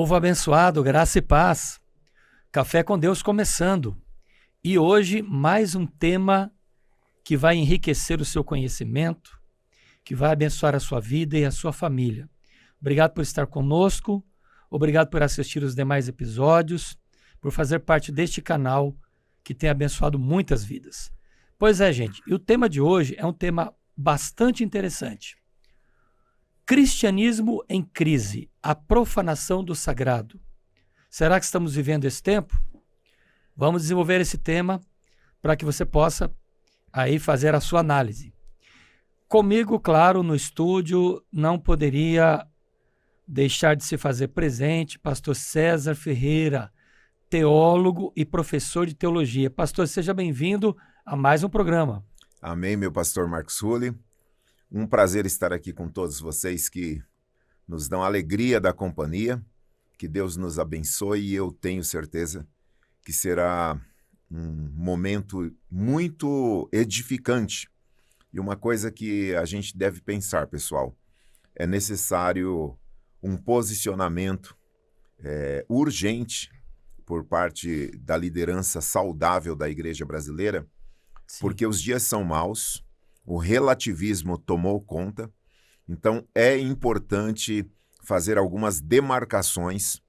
Povo abençoado, graça e paz. Café com Deus começando. E hoje mais um tema que vai enriquecer o seu conhecimento, que vai abençoar a sua vida e a sua família. Obrigado por estar conosco, obrigado por assistir os demais episódios, por fazer parte deste canal que tem abençoado muitas vidas. Pois é, gente, e o tema de hoje é um tema bastante interessante. Cristianismo em crise, a profanação do sagrado. Será que estamos vivendo esse tempo? Vamos desenvolver esse tema para que você possa aí fazer a sua análise. Comigo, claro, no estúdio, não poderia deixar de se fazer presente pastor César Ferreira, teólogo e professor de teologia. Pastor, seja bem-vindo a mais um programa. Amém, meu pastor Marcos Rulli. Um prazer estar aqui com todos vocês que nos dão a alegria da companhia. Que Deus nos abençoe e eu tenho certeza que será um momento muito edificante. E uma coisa que a gente deve pensar, pessoal, é necessário um posicionamento urgente por parte da liderança saudável da igreja brasileira, Sim. Porque os dias são maus, o relativismo tomou conta, então é importante fazer algumas demarcações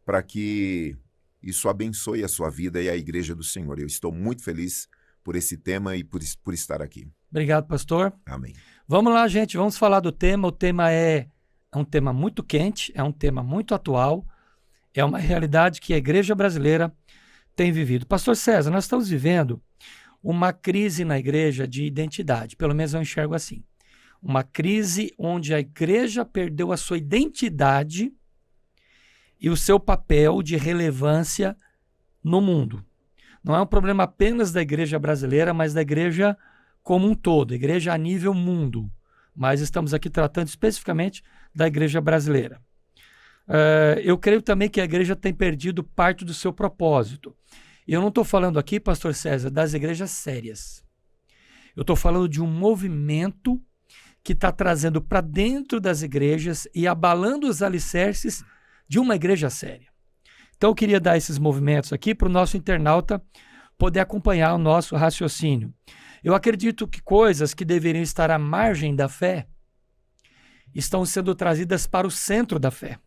para que isso abençoe a sua vida e a igreja do Senhor. Eu estou muito feliz por esse tema e por estar aqui. Obrigado, pastor. Amém. Vamos lá, gente, vamos falar do tema. O tema é um tema muito quente, é um tema muito atual, é uma realidade que a igreja brasileira tem vivido. Pastor César, nós estamos vivendo uma crise na igreja de identidade, pelo menos eu enxergo assim. Uma crise onde a igreja perdeu a sua identidade e o seu papel de relevância no mundo. Não é um problema apenas da igreja brasileira, mas da igreja como um todo, igreja a nível mundo. Mas estamos aqui tratando especificamente da igreja brasileira. Eu creio também que a igreja tem perdido parte do seu propósito. E eu não estou falando aqui, pastor César, das igrejas sérias. Eu estou falando de um movimento que está trazendo para dentro das igrejas e abalando os alicerces de uma igreja séria. Então eu queria dar esses movimentos aqui para o nosso internauta poder acompanhar o nosso raciocínio. Eu acredito que coisas que deveriam estar à margem da fé estão sendo trazidas para o centro da fé,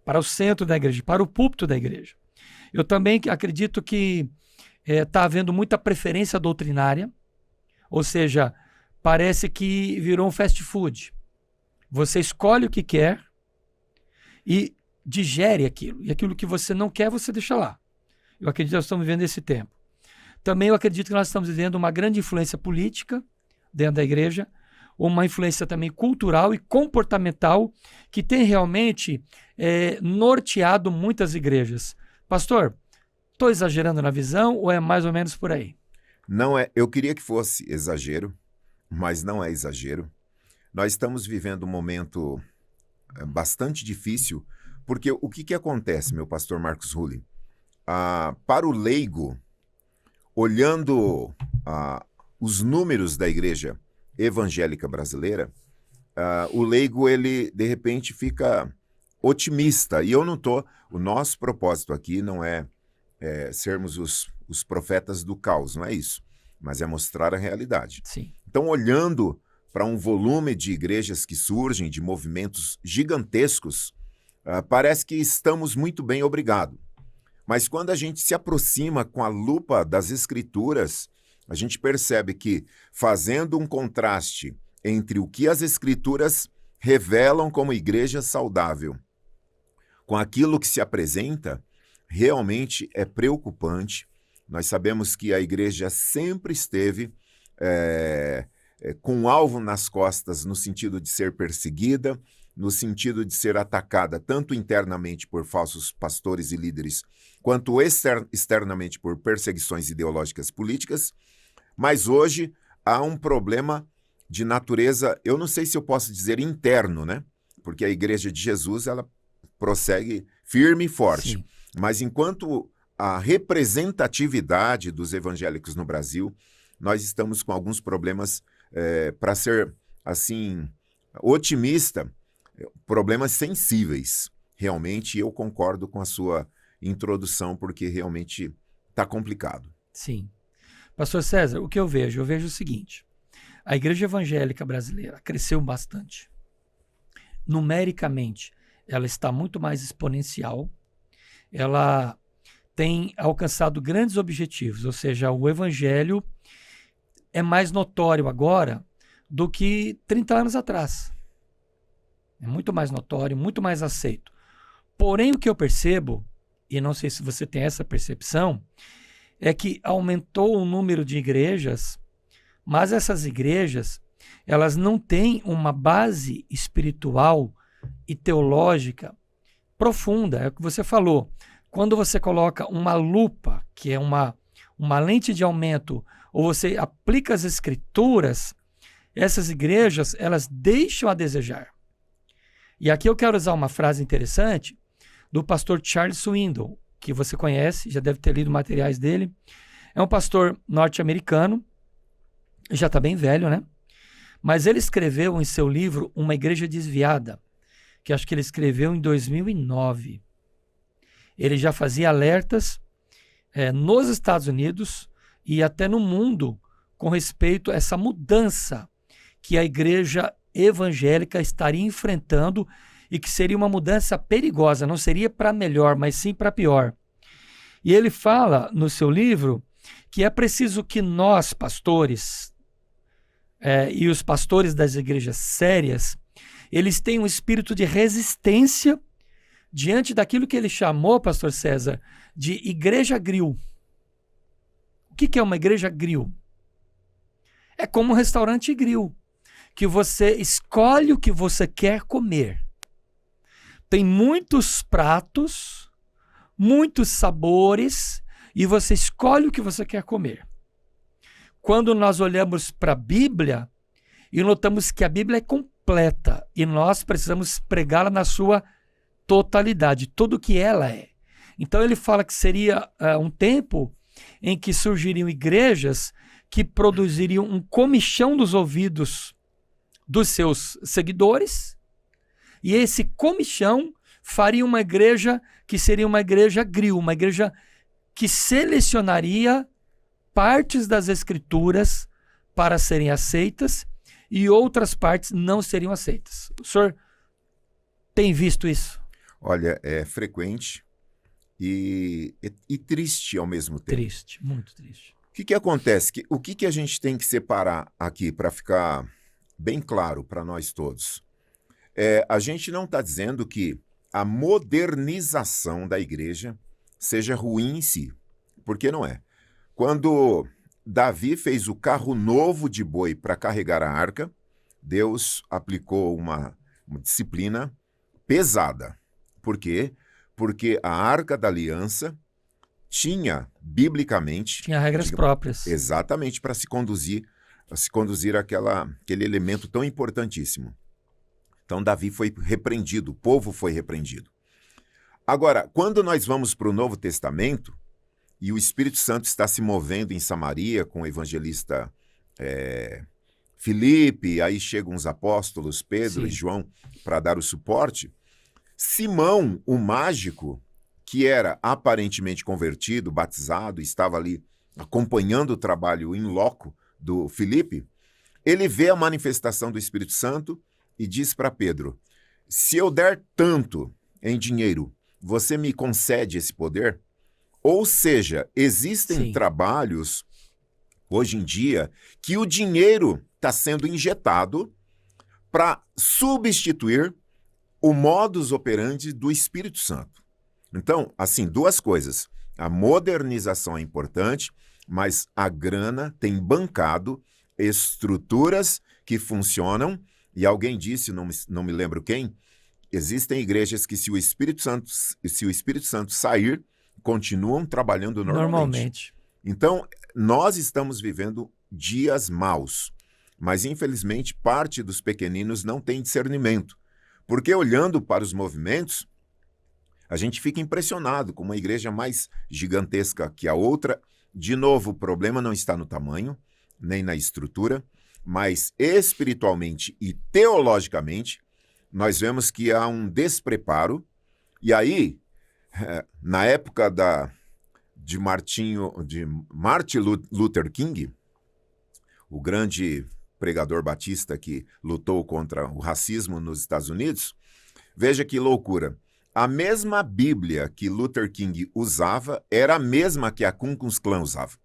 para o centro da igreja, para o púlpito da igreja. Eu também acredito que está havendo muita preferência doutrinária, ou seja, parece que virou um fast food. Você escolhe o que quer e digere aquilo. E aquilo que você não quer, você deixa lá. Eu acredito que nós estamos vivendo esse tempo. Também eu acredito que nós estamos vivendo uma grande influência política dentro da igreja, uma influência também cultural e comportamental que tem realmente norteado muitas igrejas. Pastor, estou exagerando na visão ou é mais ou menos por aí? Não é, eu queria que fosse exagero, mas não é exagero. Nós estamos vivendo um momento bastante difícil, porque o que acontece, meu pastor Marcos Rulli? Para o leigo, olhando os números da igreja evangélica brasileira, o leigo, ele de repente fica otimista. E eu não estou... O nosso propósito aqui não é sermos os profetas do caos, não é isso. Mas é mostrar a realidade. Sim. Então, olhando para um volume de igrejas que surgem, de movimentos gigantescos, parece que estamos muito bem, obrigado. Mas quando a gente se aproxima com a lupa das Escrituras, a gente percebe que, fazendo um contraste entre o que as Escrituras revelam como igreja saudável com aquilo que se apresenta, realmente é preocupante. Nós sabemos que a igreja sempre esteve com um alvo nas costas no sentido de ser perseguida, no sentido de ser atacada tanto internamente por falsos pastores e líderes, quanto externamente por perseguições ideológicas políticas, mas hoje há um problema de natureza, eu não sei se eu posso dizer interno, né? Porque a Igreja de Jesus, ela prossegue firme e forte. Sim. Mas enquanto a representatividade dos evangélicos no Brasil, nós estamos com alguns problemas, para ser, assim, otimista, problemas sensíveis. realmente eu concordo com a sua introdução, porque realmente está complicado. Sim. Pastor César, o que eu vejo? Eu vejo o seguinte: a igreja evangélica brasileira cresceu bastante. Numericamente, ela está muito mais exponencial. Ela tem alcançado grandes objetivos, ou seja, o evangelho é mais notório agora do que 30 anos atrás. É muito mais notório, muito mais aceito. Porém, o que eu percebo, e não sei se você tem essa percepção, é que aumentou o número de igrejas, mas essas igrejas, elas não têm uma base espiritual e teológica profunda. É o que você falou. Quando você coloca uma lupa, que é uma lente de aumento, ou você aplica as escrituras, essas igrejas, elas deixam a desejar. E aqui eu quero usar uma frase interessante do pastor Charles Swindoll, que você conhece, já deve ter lido materiais dele. É um pastor norte-americano, já está bem velho, né? Mas ele escreveu em seu livro Uma Igreja Desviada, que acho que ele escreveu em 2009. Ele já fazia alertas nos Estados Unidos e até no mundo com respeito a essa mudança que a igreja evangélica estaria enfrentando e que seria uma mudança perigosa, não seria para melhor, mas sim para pior. E ele fala no seu livro que é preciso que nós, pastores, e os pastores das igrejas sérias, eles tenham um espírito de resistência diante daquilo que ele chamou, pastor César, de igreja grill. O que é uma igreja grill? É como um restaurante grill, que você escolhe o que você quer comer. Tem muitos pratos, muitos sabores, e você escolhe o que você quer comer. Quando nós olhamos para a Bíblia e notamos que a Bíblia é completa e nós precisamos pregá-la na sua totalidade, tudo o que ela é. Então ele fala que seria um tempo em que surgiriam igrejas que produziriam um comichão dos ouvidos dos seus seguidores, e esse comichão faria uma igreja que seria uma igreja grill, uma igreja que selecionaria partes das escrituras para serem aceitas e outras partes não seriam aceitas. O senhor tem visto isso? Olha, é frequente e triste ao mesmo tempo. Triste, muito triste. O que acontece? O que a gente tem que separar aqui para ficar bem claro para nós todos? A gente não está dizendo que a modernização da igreja seja ruim em si, porque não é. Quando Davi fez o carro novo de boi para carregar a arca, Deus aplicou uma disciplina pesada. Por quê? Porque a Arca da Aliança tinha, biblicamente... Tinha regras próprias. Exatamente, para se conduzir aquele elemento tão importantíssimo. Então, Davi foi repreendido, o povo foi repreendido. Agora, quando nós vamos para o Novo Testamento, e o Espírito Santo está se movendo em Samaria com o evangelista Filipe, aí chegam os apóstolos, Pedro Sim. e João, para dar o suporte... Simão, o mágico, que era aparentemente convertido, batizado, estava ali acompanhando o trabalho in loco do Filipe, ele vê a manifestação do Espírito Santo e diz para Pedro: se eu der tanto em dinheiro, você me concede esse poder? Ou seja, existem Sim. trabalhos, hoje em dia, que o dinheiro está sendo injetado para substituir o modus operandi do Espírito Santo. Então, assim, duas coisas. A modernização é importante, mas a grana tem bancado estruturas que funcionam, e alguém disse, não me lembro quem, existem igrejas que se o Espírito Santo sair, continuam trabalhando normalmente. Então, nós estamos vivendo dias maus, mas infelizmente parte dos pequeninos não tem discernimento. Porque olhando para os movimentos, a gente fica impressionado com uma igreja mais gigantesca que a outra. De novo, o problema não está no tamanho, nem na estrutura, mas espiritualmente e teologicamente, nós vemos que há um despreparo E aí, na época de Martin Luther King, o grande pregador batista que lutou contra o racismo nos Estados Unidos, veja que loucura. A mesma Bíblia que Luther King usava era a mesma que a Ku Klux Klan usava.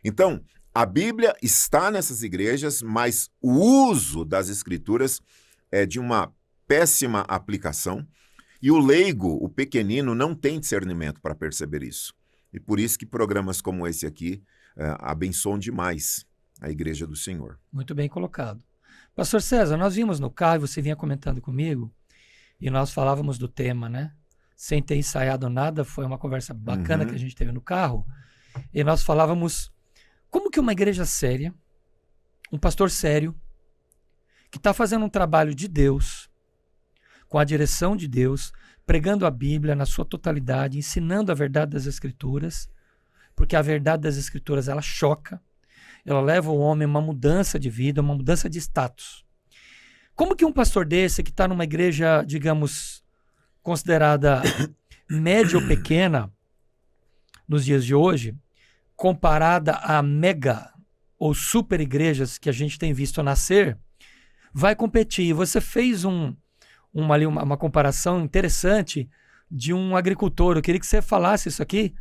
Então, a Bíblia está nessas igrejas, mas o uso das escrituras é de uma péssima aplicação e o leigo, o pequenino, não tem discernimento para perceber isso. E por isso que programas como esse aqui abençoam demais a Igreja do Senhor. Muito bem colocado. Pastor César, nós vimos no carro, você vinha comentando comigo, e nós falávamos do tema, né? Sem ter ensaiado nada, foi uma conversa bacana que a gente teve no carro, e nós falávamos como que uma igreja séria, um pastor sério, que está fazendo um trabalho de Deus, com a direção de Deus, pregando a Bíblia na sua totalidade, ensinando a verdade das Escrituras, porque a verdade das Escrituras, ela choca, ela leva o homem a uma mudança de vida, uma mudança de status. Como que um pastor desse, que está numa igreja, digamos, considerada média ou pequena, nos dias de hoje, comparada a mega ou super igrejas que a gente tem visto nascer, vai competir? Você fez uma comparação interessante de um agricultor. Eu queria que você falasse isso aqui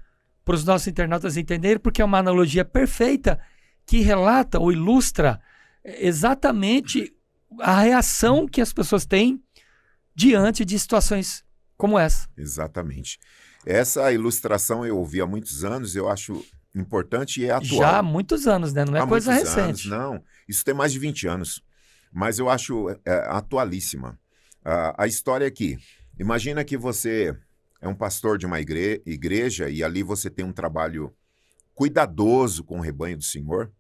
para os nossos internautas entenderem, porque é uma analogia perfeita que relata ou ilustra exatamente a reação que as pessoas têm diante de situações como essa. Exatamente. Essa ilustração eu ouvi há muitos anos, eu acho importante e é atual. Já há muitos anos, né? Não é coisa recente. Não, isso tem mais de 20 anos. Mas eu acho atualíssima. A história é que, imagina que você é um pastor de uma igreja e ali você tem um trabalho cuidadoso com o rebanho do Senhor.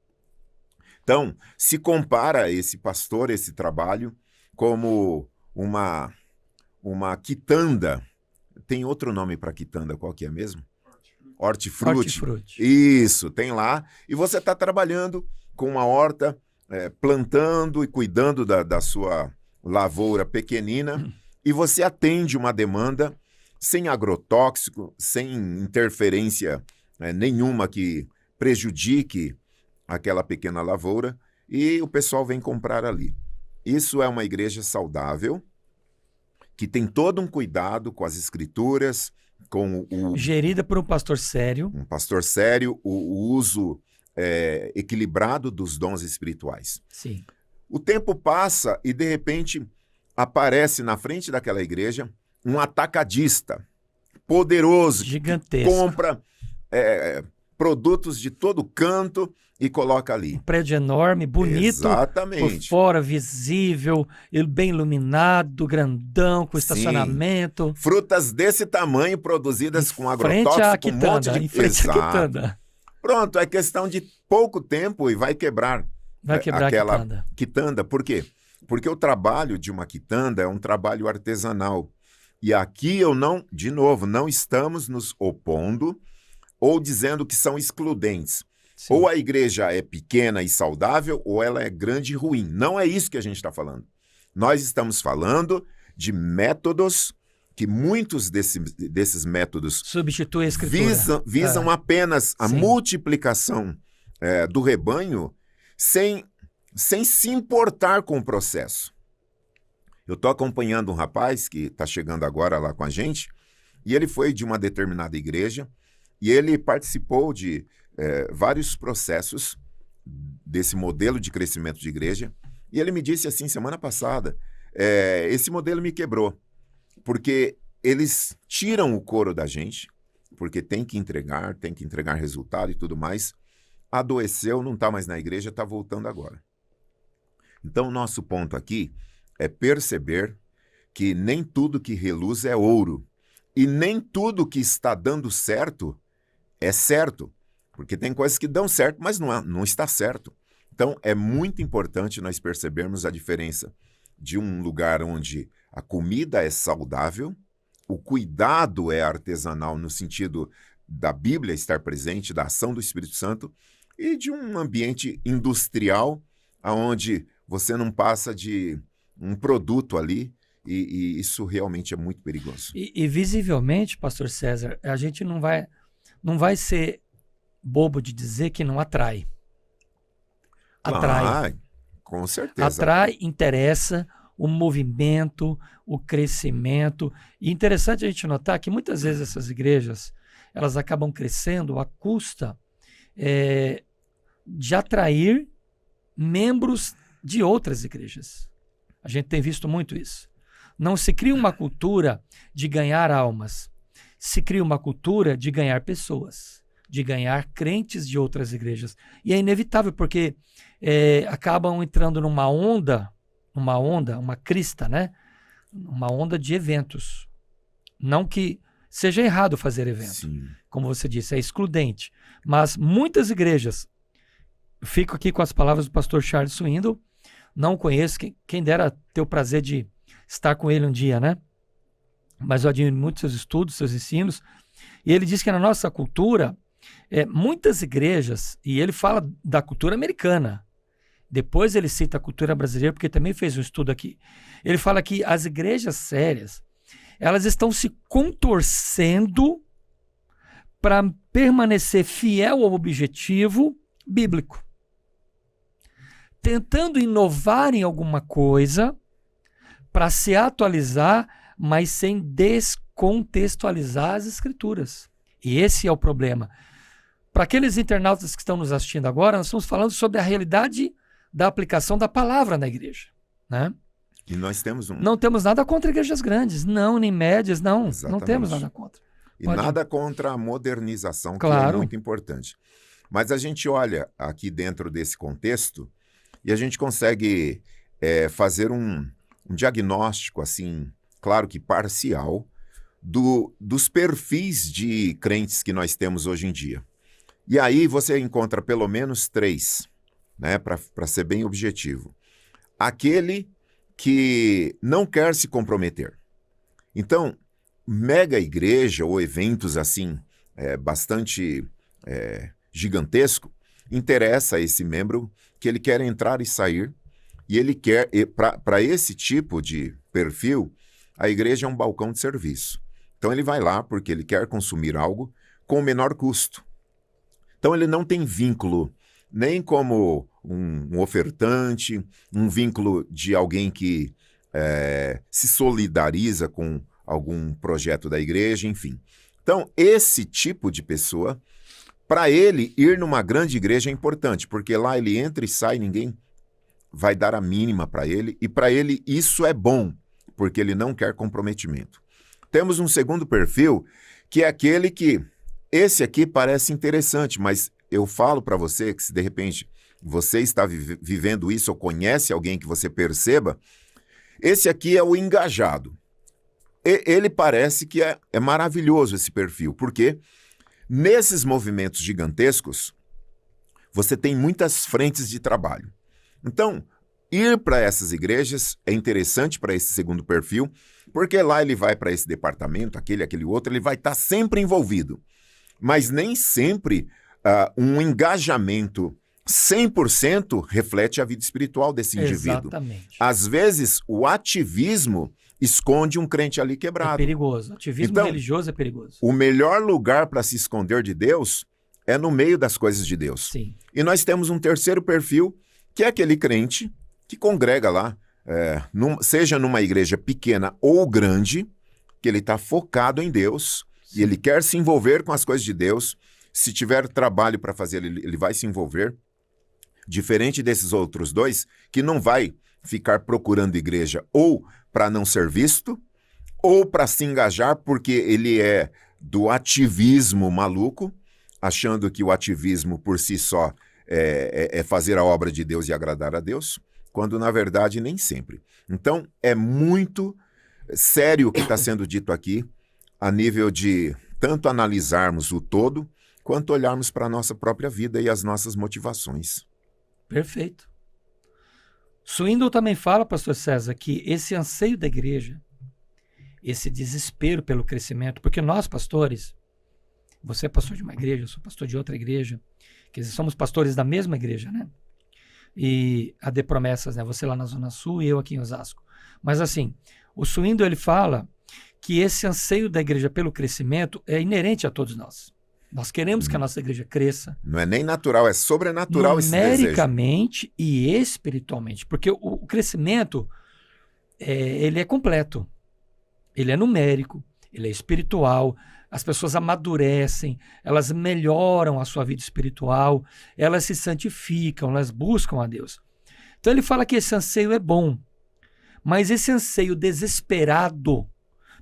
Então, se compara esse pastor, esse trabalho, como uma quitanda. Tem outro nome para quitanda, qual que é mesmo? Hortifruti. Isso, tem lá. E você está trabalhando com uma horta, plantando e cuidando da sua lavoura pequenina, e você atende uma demanda sem agrotóxico, sem interferência nenhuma que prejudique aquela pequena lavoura, e o pessoal vem comprar ali. Isso é uma igreja saudável, que tem todo um cuidado com as escrituras, com gerida por um pastor sério. Um pastor sério, o uso equilibrado dos dons espirituais. Sim. O tempo passa e, de repente, aparece na frente daquela igreja um atacadista poderoso, gigantesco, que compra produtos de todo canto e coloca ali. Um prédio enorme, bonito. Exatamente. Por fora, visível, bem iluminado, grandão, com estacionamento. Frutas desse tamanho produzidas com agrotóxico. Frente à quitanda, em frente à quitanda. Pronto, é questão de pouco tempo e vai quebrar. Vai quebrar aquela a quitanda. Por quê? Porque o trabalho de uma quitanda é um trabalho artesanal. E aqui de novo, não estamos nos opondo ou dizendo que são excludentes. Sim. Ou a igreja é pequena e saudável, ou ela é grande e ruim. Não é isso que a gente está falando. Nós estamos falando de métodos que muitos desses métodos substituem a escritura. Visam apenas a multiplicação do rebanho sem se importar com o processo. Eu estou acompanhando um rapaz que está chegando agora lá com a gente, e ele foi de uma determinada igreja, e ele participou de vários processos desse modelo de crescimento de igreja, e ele me disse assim, semana passada, esse modelo me quebrou, porque eles tiram o couro da gente, porque tem que entregar resultado e tudo mais, adoeceu, não está mais na igreja, está voltando agora. Então, o nosso ponto aqui é perceber que nem tudo que reluz é ouro, e nem tudo que está dando certo é certo, porque tem coisas que dão certo, mas não está certo. Então, é muito importante nós percebermos a diferença de um lugar onde a comida é saudável, o cuidado é artesanal no sentido da Bíblia estar presente, da ação do Espírito Santo, e de um ambiente industrial, onde você não passa de um produto ali e isso realmente é muito perigoso. E visivelmente, pastor César, a gente não vai ser bobo de dizer que não atrai. Atrai. Ah, com certeza. Atrai, interessa o movimento, o crescimento. E interessante a gente notar que muitas vezes essas igrejas, elas acabam crescendo à custa de atrair membros de outras igrejas. A gente tem visto muito isso. Não se cria uma cultura de ganhar almas, se cria uma cultura de ganhar pessoas, de ganhar crentes de outras igrejas. E é inevitável, porque acabam entrando numa onda, uma crista, né? Uma onda de eventos. Não que seja errado fazer evento, Sim. como você disse, é excludente. Mas muitas igrejas, fico aqui com as palavras do pastor Charles Swindoll, não conheço, quem dera ter o prazer de estar com ele um dia, né? Mas eu admiro muito seus estudos, seus ensinos. E ele diz que na nossa cultura, muitas igrejas, e ele fala da cultura americana, depois ele cita a cultura brasileira, porque também fez um estudo aqui. Ele fala que as igrejas sérias, elas estão se contorcendo para permanecer fiel ao objetivo bíblico, tentando inovar em alguma coisa para se atualizar, mas sem descontextualizar as escrituras. E esse é o problema. Para aqueles internautas que estão nos assistindo agora, nós estamos falando sobre a realidade da aplicação da palavra na igreja, né? E nós temos Não temos nada contra igrejas grandes, não, nem médias, não. Exatamente. Não temos nada contra. E nada contra a modernização, claro, que é muito importante. Mas a gente olha aqui dentro desse contexto e a gente consegue fazer um diagnóstico, assim, claro que parcial, dos perfis de crentes que nós temos hoje em dia. E aí você encontra pelo menos 3, né, para ser bem objetivo. Aquele que não quer se comprometer. Então, mega igreja ou eventos assim, bastante gigantesco, interessa a esse membro que ele quer entrar e sair, e ele quer, para esse tipo de perfil, a igreja é um balcão de serviço. Então ele vai lá porque ele quer consumir algo com o menor custo. Então ele não tem vínculo nem como um ofertante, um vínculo de alguém que se solidariza com algum projeto da igreja, enfim. Então, esse tipo de pessoa, para ele, ir numa grande igreja é importante, porque lá ele entra e sai, ninguém vai dar a mínima para ele, e para ele isso é bom, porque ele não quer comprometimento. Temos um segundo perfil, que é aquele que, esse aqui parece interessante, mas eu falo para você que se de repente você está vivendo isso ou conhece alguém que você perceba, esse aqui é o engajado. Ele parece que é maravilhoso esse perfil, porque nesses movimentos gigantescos, você tem muitas frentes de trabalho. Então, ir para essas igrejas é interessante para esse segundo perfil, porque lá ele vai para esse departamento, aquele outro, ele vai estar sempre envolvido. Mas nem sempre um engajamento 100% reflete a vida espiritual desse indivíduo. Exatamente. Às vezes, o ativismo esconde um crente ali quebrado. É perigoso. Ativismo religioso é perigoso. O melhor lugar para se esconder de Deus é no meio das coisas de Deus. Sim. E nós temos um terceiro perfil, que é aquele crente que congrega lá, seja numa igreja pequena ou grande, que ele está focado em Deus, sim, e ele quer se envolver com as coisas de Deus. Se tiver trabalho para fazer, ele vai se envolver. Diferente desses outros dois, que não vai ficar procurando igreja ou para não ser visto, ou para se engajar porque ele é do ativismo maluco, achando que o ativismo por si só é fazer a obra de Deus e agradar a Deus, quando na verdade nem sempre. Então é muito sério o que está sendo dito aqui, a nível de tanto analisarmos o todo, quanto olharmos para a nossa própria vida e as nossas motivações. Perfeito. Swindoll também fala, pastor César, que esse anseio da igreja, esse desespero pelo crescimento, porque nós, pastores, você é pastor de uma igreja, eu sou pastor de outra igreja, quer dizer, somos pastores da mesma igreja, né? E a De Promessas, né? Você lá na Zona Sul e eu aqui em Osasco. Mas assim, O Swindoll, ele fala que esse anseio da igreja pelo crescimento é inerente a todos nós. Nós queremos que a nossa igreja cresça. Não é nem natural, é sobrenatural esse desejo. Numericamente e espiritualmente. Porque o crescimento, ele é completo. Ele é numérico, ele é espiritual. As pessoas amadurecem, elas melhoram a sua vida espiritual, elas se santificam, elas buscam a Deus. Então ele fala que esse anseio é bom, mas esse anseio desesperado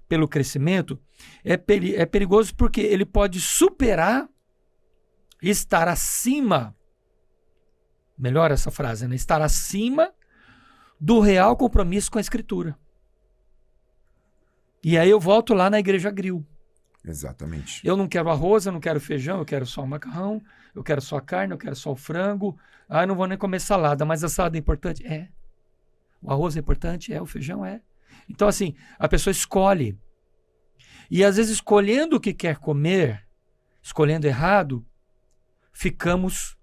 pelo crescimento é perigoso porque ele pode superar e estar acima, melhor essa frase, né? Estar acima do real compromisso com a Escritura. E aí eu volto lá na Igreja Grill. Exatamente. Eu não quero arroz, eu não quero feijão, eu quero só o macarrão, eu quero só a carne, eu quero só o frango. Eu não vou nem comer salada, mas a salada é importante? É. O arroz é importante? É. O feijão é. Então, assim, a pessoa escolhe. E às vezes, escolhendo o que quer comer, escolhendo errado, ficamos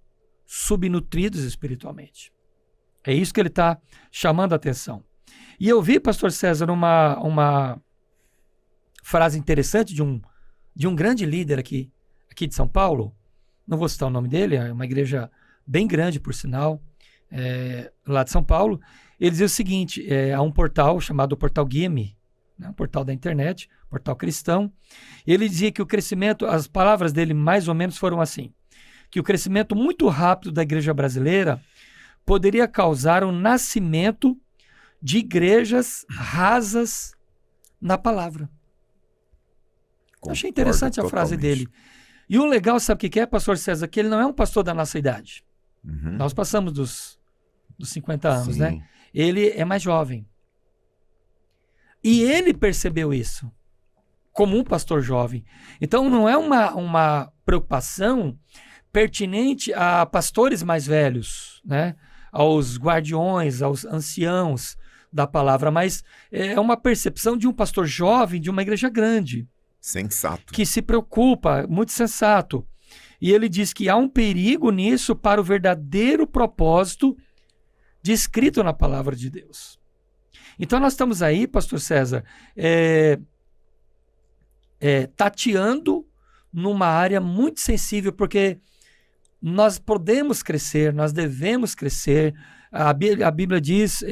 subnutridos espiritualmente. É isso que ele está chamando a atenção. E eu vi, pastor César, uma frase interessante de um grande líder aqui de São Paulo. Não vou citar o nome dele, é uma igreja bem grande, por sinal, lá de São Paulo. Ele dizia o seguinte, há um portal chamado Portal Guia-me, né, um portal da internet, portal cristão. Ele dizia que o crescimento, as palavras dele mais ou menos foram assim, que o crescimento muito rápido da igreja brasileira poderia causar o nascimento de igrejas rasas na palavra. Eu achei interessante a frase dele. E o legal, sabe o que é, pastor César? Que ele não é um pastor da nossa idade. Uhum. Nós passamos dos 50 anos, Sim. né? Ele é mais jovem. E ele percebeu isso como um pastor jovem. Então não é uma preocupação pertinente a pastores mais velhos, né? Aos guardiões, aos anciãos da palavra, mas é uma percepção de um pastor jovem de uma igreja grande. Sensato. Que se preocupa, muito sensato. E ele diz que há um perigo nisso para o verdadeiro propósito descrito na palavra de Deus. Então nós estamos aí, pastor César, tateando numa área muito sensível, porque nós podemos crescer, nós devemos crescer. A Bíblia diz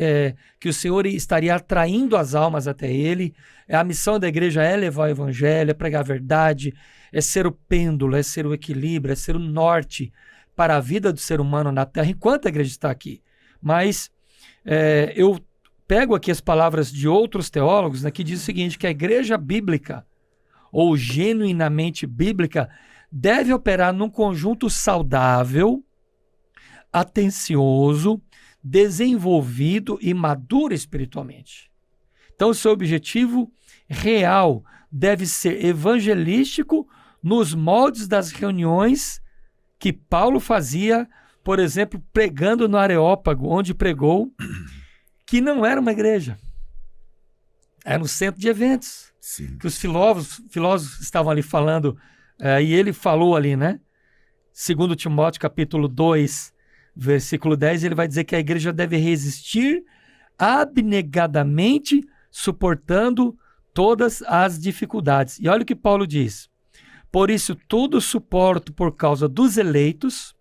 que o Senhor estaria atraindo as almas até Ele. A missão da igreja é levar o evangelho, é pregar a verdade, é ser o pêndulo, é ser o equilíbrio, é ser o norte para a vida do ser humano na terra, enquanto a igreja está aqui. Mas eu pego aqui as palavras de outros teólogos, né, que diz o seguinte, que a igreja bíblica, ou genuinamente bíblica, deve operar num conjunto saudável, atencioso, desenvolvido e maduro espiritualmente. Então, o seu objetivo real deve ser evangelístico nos moldes das reuniões que Paulo fazia, por exemplo, pregando no Areópago, onde pregou, que não era uma igreja. Era um centro de eventos. Sim. Que os filósofos estavam ali falando, e ele falou ali, né? 2 Timóteo capítulo 2, versículo 10, ele vai dizer que a igreja deve resistir abnegadamente, suportando todas as dificuldades. E olha o que Paulo diz. Por isso tudo suporto por causa dos eleitos,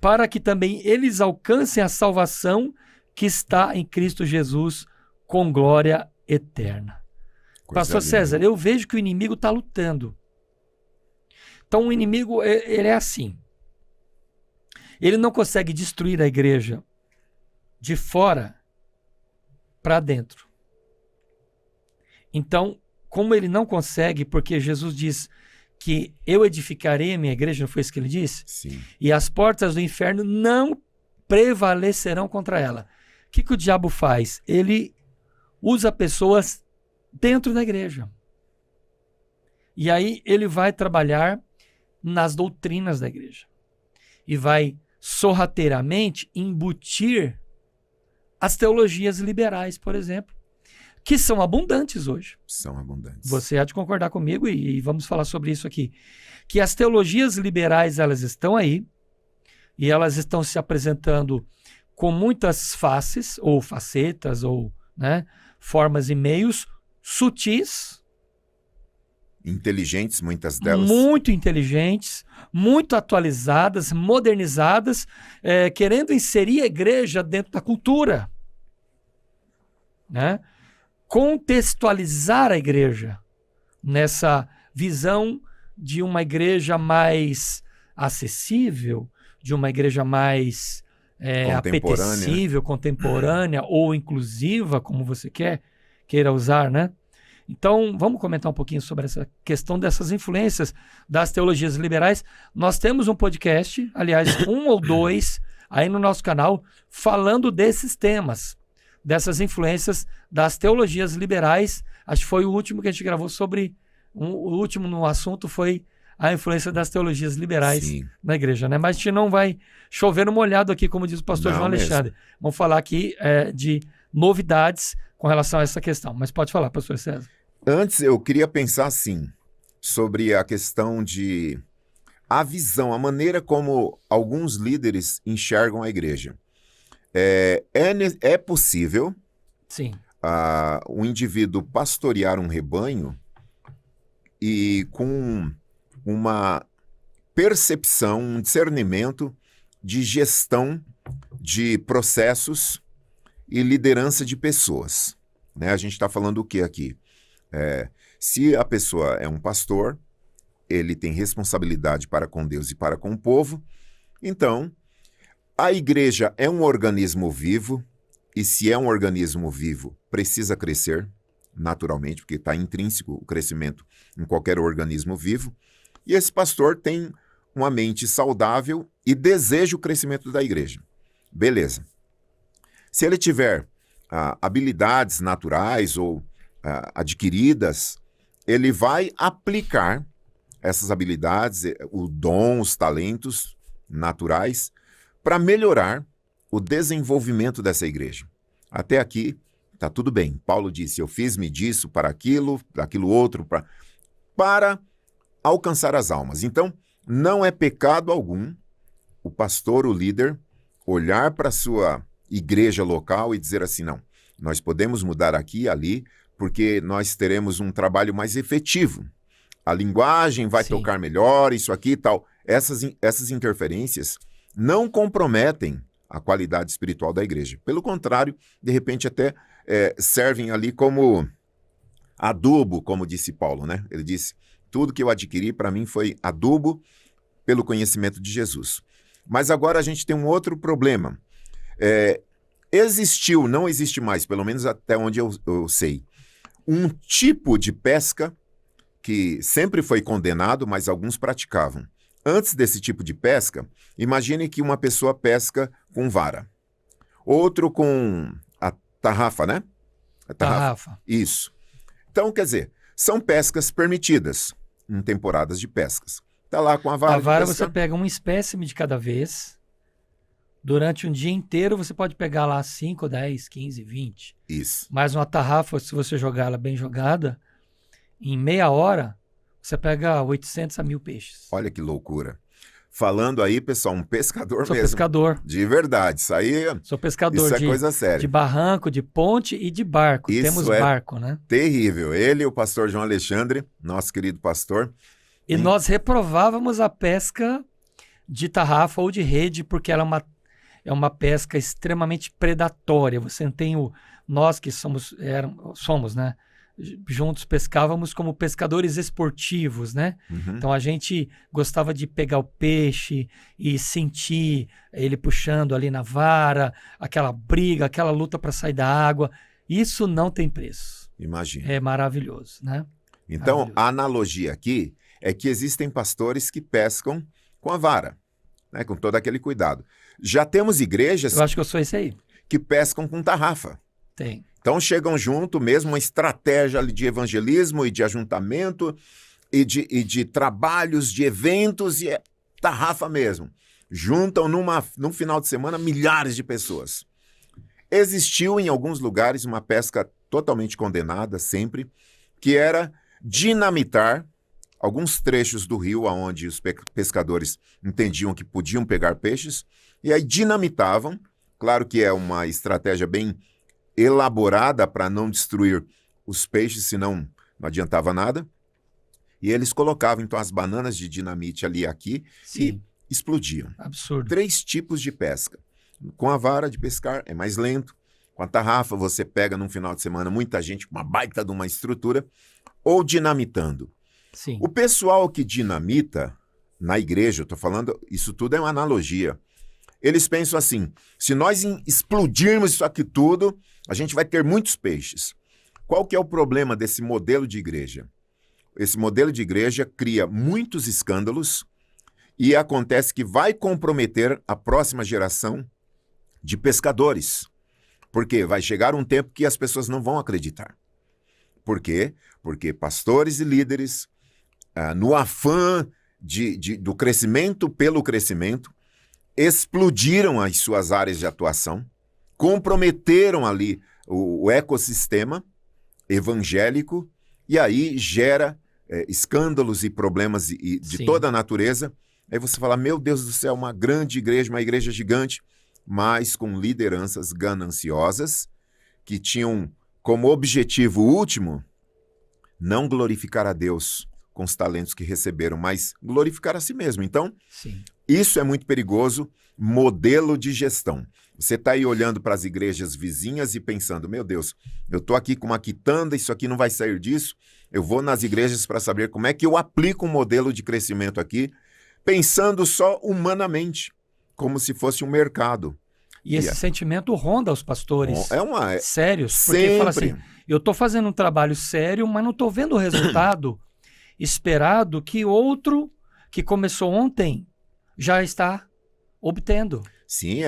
para que também eles alcancem a salvação que está em Cristo Jesus com glória eterna. Pastor César, eu vejo que o inimigo está lutando. Então o inimigo, ele é assim. Ele não consegue destruir a igreja de fora para dentro. Então, como ele não consegue, porque Jesus diz que eu edificarei a minha igreja, não foi isso que ele disse? Sim. E as portas do inferno não prevalecerão contra ela. O que o diabo faz? Ele usa pessoas dentro da igreja. E aí ele vai trabalhar nas doutrinas da igreja. E vai sorrateiramente embutir as teologias liberais, por exemplo, que são abundantes hoje. São abundantes. Você há de concordar comigo e vamos falar sobre isso aqui. Que as teologias liberais, elas estão aí e elas estão se apresentando com muitas faces, ou facetas, ou, né, formas e meios sutis, Inteligentes, muitas delas. muito inteligentes, muito atualizadas, modernizadas, querendo inserir a igreja dentro da cultura, né? Contextualizar a igreja nessa visão de uma igreja mais acessível, de uma igreja mais apetecível, contemporânea ou inclusiva, como você queira usar, né? Então, vamos comentar um pouquinho sobre essa questão dessas influências das teologias liberais. Nós temos um podcast, aliás, 1 ou 2, aí no nosso canal, falando desses temas, dessas influências das teologias liberais. Acho que foi o último que a gente gravou sobre, o último no assunto foi a influência das teologias liberais na igreja, né? Mas a gente não vai chover no molhado aqui, como diz o pastor João Alexandre. Vamos falar aqui de novidades com relação a essa questão. Mas pode falar, pastor César. Antes, eu queria pensar assim, sobre a questão de a visão, a maneira como alguns líderes enxergam a igreja. É possível o indivíduo pastorear um rebanho e com uma percepção, um discernimento de gestão de processos e liderança de pessoas, né? A gente está falando o que aqui? Se a pessoa é um pastor, ele tem responsabilidade para com Deus e para com o povo, então a igreja é um organismo vivo, e se é um organismo vivo, precisa crescer naturalmente, porque está intrínseco o crescimento em qualquer organismo vivo, e esse pastor tem uma mente saudável e deseja o crescimento da igreja. Beleza. Se ele tiver habilidades naturais ou adquiridas, ele vai aplicar essas habilidades, o dom, os talentos naturais, para melhorar o desenvolvimento dessa igreja. Até aqui, está tudo bem. Paulo disse, eu fiz-me disso para aquilo outro, para alcançar as almas. Então, não é pecado algum o pastor, o líder, olhar para a sua igreja local e dizer assim, não, nós podemos mudar aqui e ali, porque nós teremos um trabalho mais efetivo. A linguagem vai tocar melhor, isso aqui e tal. Essas interferências não comprometem a qualidade espiritual da igreja. Pelo contrário, de repente até servem ali como adubo, como disse Paulo, né? Ele disse, tudo que eu adquiri para mim foi adubo pelo conhecimento de Jesus. Mas agora a gente tem um outro problema. Existiu, não existe mais, pelo menos até onde eu sei, um tipo de pesca que sempre foi condenado, mas alguns praticavam. Antes desse tipo de pesca, imagine que uma pessoa pesca com vara. Outro com a tarrafa, né? A tarrafa. Isso. Então, quer dizer, são pescas permitidas em temporadas de pescas. Tá lá com a vara. A vara você pega um espécime de cada vez. Durante um dia inteiro você pode pegar lá 5, 10, 15, 20. Isso. Mas uma tarrafa, se você jogar ela bem jogada, em meia hora, você pega 800 a 1.000 peixes. Olha que loucura. Falando aí, pessoal, um pescador Sou mesmo. pescador. De verdade. Isso aí Sou pescador isso é coisa séria. De barranco, de ponte e de barco. Isso Temos barco, né? Terrível. Ele e o pastor João Alexandre, nosso querido pastor. E nós reprovávamos a pesca de tarrafa ou de rede, porque ela é uma pesca extremamente predatória. Você não tem nós que somos, né? Juntos pescávamos como pescadores esportivos, né? Uhum. Então a gente gostava de pegar o peixe e sentir ele puxando ali na vara, aquela briga, aquela luta para sair da água. Isso não tem preço. Imagina. É maravilhoso, né? Então, maravilhoso. A analogia aqui é que existem pastores que pescam com a vara, né? Com todo aquele cuidado. Já temos igrejas... Eu acho que eu sou esse aí. ...que pescam com tarrafa. Tem. Então chegam junto mesmo, uma estratégia de evangelismo e de ajuntamento e de trabalhos, de eventos, e tarrafa mesmo. Juntam num final de semana milhares de pessoas. Existiu em alguns lugares uma pesca totalmente condenada sempre, que era dinamitar alguns trechos do rio onde os pescadores entendiam que podiam pegar peixes, e aí dinamitavam. Claro que é uma estratégia bem elaborada para não destruir os peixes, senão não adiantava nada. E eles colocavam, então, as bananas de dinamite ali e aqui e explodiam. Absurdo. 3 tipos de pesca. Com a vara de pescar é mais lento. Com a tarrafa você pega num final de semana muita gente com uma baita de uma estrutura. Ou dinamitando. Sim. O pessoal que dinamita na igreja, eu estou falando, isso tudo é uma analogia. Eles pensam assim, se nós explodirmos isso aqui tudo, a gente vai ter muitos peixes. Qual que é o problema desse modelo de igreja? Esse modelo de igreja cria muitos escândalos e acontece que vai comprometer a próxima geração de pescadores. Porque vai chegar um tempo que as pessoas não vão acreditar. Por quê? Porque pastores e líderes, no afã do crescimento pelo crescimento, explodiram as suas áreas de atuação, comprometeram ali o ecossistema evangélico, e aí gera escândalos e problemas de toda a natureza. Aí você fala, meu Deus do céu, uma grande igreja, uma igreja gigante, mas com lideranças gananciosas, que tinham como objetivo último não glorificar a Deus com os talentos que receberam, mas glorificar a si mesmo. Então, isso é muito perigoso, modelo de gestão. Você está aí olhando para as igrejas vizinhas e pensando, meu Deus, eu estou aqui com uma quitanda, isso aqui não vai sair disso, eu vou nas igrejas para saber como é que eu aplico um modelo de crescimento aqui, pensando só humanamente, como se fosse um mercado. E esse sentimento ronda os pastores sérios, porque sempre. Fala assim, eu estou fazendo um trabalho sério, mas não estou vendo o resultado esperado que outro que começou ontem já está obtendo. Sim,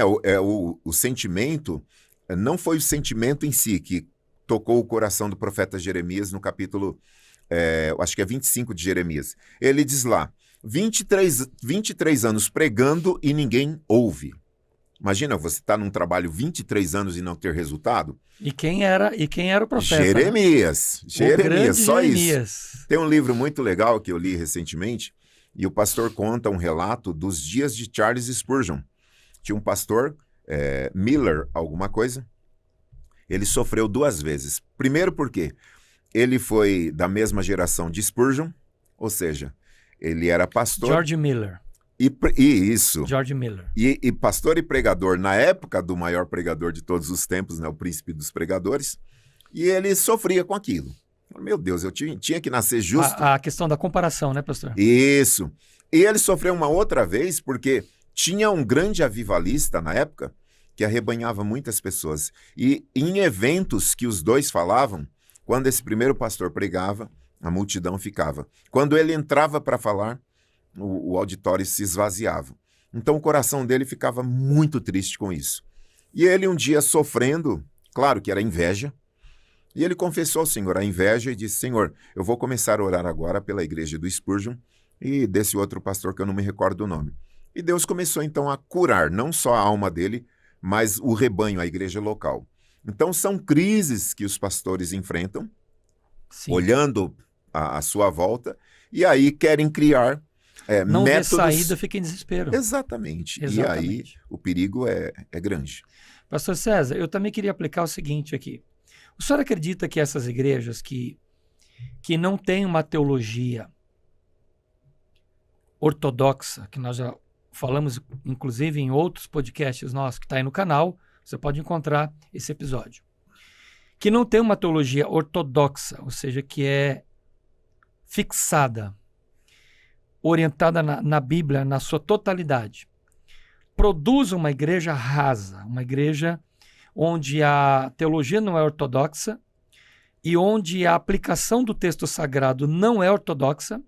o sentimento, não foi o sentimento em si que tocou o coração do profeta Jeremias no capítulo, acho que é 25 de Jeremias. Ele diz lá, 23 anos pregando e ninguém ouve. Imagina, você está num trabalho 23 anos e não ter resultado. E quem era o profeta? Jeremias. Né? Jeremias, só Jeremias. Isso. Tem um livro muito legal que eu li recentemente, e o pastor conta um relato dos dias de Charles Spurgeon. Tinha um pastor, Miller, alguma coisa, ele sofreu 2 vezes. Primeiro porque ele foi da mesma geração de Spurgeon, ou seja, ele era pastor... George Miller. Isso. George Miller. E pastor e pregador na época do maior pregador de todos os tempos, né, o príncipe dos pregadores, e ele sofria com aquilo. Meu Deus, eu tinha que nascer justo. A questão da comparação, né, pastor? Isso. E ele sofreu uma outra vez porque tinha um grande avivalista na época que arrebanhava muitas pessoas. E em eventos que os dois falavam, quando esse primeiro pastor pregava, a multidão ficava. Quando ele entrava para falar, o auditório se esvaziava. Então o coração dele ficava muito triste com isso. E ele um dia sofrendo, claro que era inveja, e ele confessou ao Senhor a inveja e disse, Senhor, eu vou começar a orar agora pela igreja do Spurgeon e desse outro pastor que eu não me recordo o nome. E Deus começou então a curar não só a alma dele, mas o rebanho, a igreja local. Então são crises que os pastores enfrentam, olhando a sua volta, e aí querem criar não métodos... vê saída, fica em desespero. Exatamente. E aí o perigo é grande. Pastor César, eu também queria aplicar o seguinte aqui. O senhor acredita que essas igrejas que não têm uma teologia ortodoxa, que nós já falamos, inclusive, em outros podcasts nossos, que está aí no canal, você pode encontrar esse episódio, que não tem uma teologia ortodoxa, ou seja, que é fixada, orientada na Bíblia, na sua totalidade, produz uma igreja rasa, uma igreja onde a teologia não é ortodoxa e onde a aplicação do texto sagrado não é ortodoxa,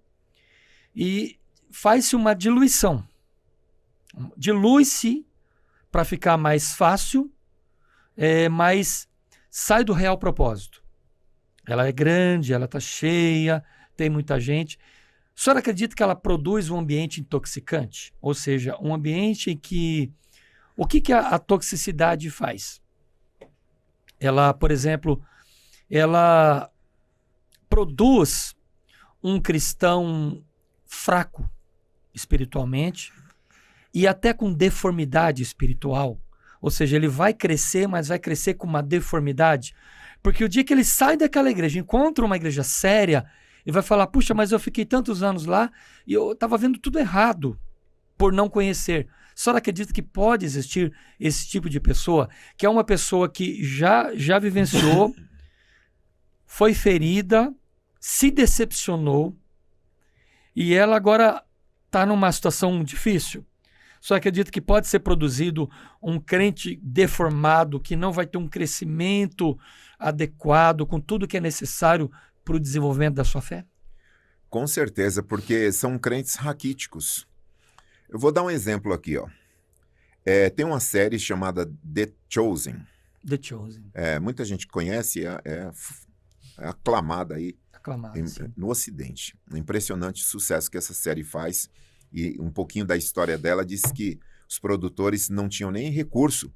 e faz-se uma diluição. Dilui-se para ficar mais fácil, mas sai do real propósito. Ela é grande, ela está cheia, tem muita gente. O senhor acredita que ela produz um ambiente intoxicante? Ou seja, um ambiente em que... O que a toxicidade faz? Ela, por exemplo, ela produz um cristão fraco espiritualmente e até com deformidade espiritual. Ou seja, ele vai crescer, mas vai crescer com uma deformidade. Porque o dia que ele sai daquela igreja, encontra uma igreja séria, ele vai falar, puxa, mas eu fiquei tantos anos lá e eu estava vendo tudo errado por não conhecer. Só acredita que pode existir esse tipo de pessoa, que é uma pessoa que já vivenciou, foi ferida, se decepcionou, e ela agora está numa situação difícil. Só acredito que pode ser produzido um crente deformado, que não vai ter um crescimento adequado com tudo que é necessário para o desenvolvimento da sua fé? Com certeza, porque são crentes raquíticos. Eu vou dar um exemplo aqui, ó. Tem uma série chamada The Chosen. The Chosen. Muita gente conhece, é aclamada aí no Ocidente. Um impressionante sucesso que essa série faz. E um pouquinho da história dela diz que os produtores não tinham nem recurso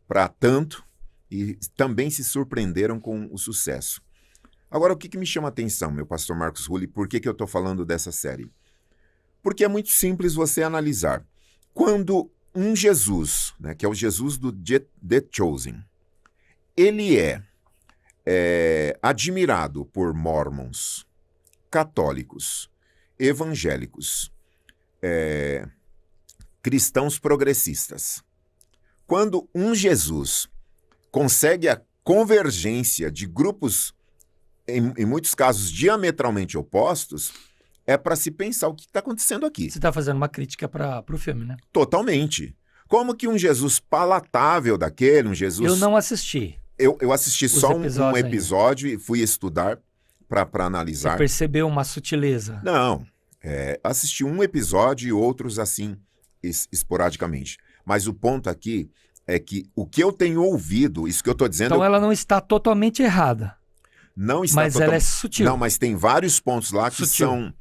para tanto e também se surpreenderam com o sucesso. Agora, o que me chama a atenção, meu pastor Marcos Rulli, por que eu estou falando dessa série? Porque é muito simples você analisar. Quando um Jesus, né, que é o Jesus do The Chosen, ele é admirado por mormons, católicos, evangélicos, cristãos progressistas. Quando um Jesus consegue a convergência de grupos, em muitos casos diametralmente opostos, é para se pensar o que está acontecendo aqui. Você está fazendo uma crítica para o filme, né? Totalmente. Como que um Jesus palatável daquele, um Jesus... Eu não assisti. Eu assisti só um episódio e fui estudar para analisar. Você percebeu uma sutileza? Não. Assisti um episódio e outros assim, esporadicamente. Mas o ponto aqui é que o que eu tenho ouvido, isso que eu estou dizendo... Então ela não está totalmente errada. Não está mas ela é sutil. Não, mas tem vários pontos lá que são...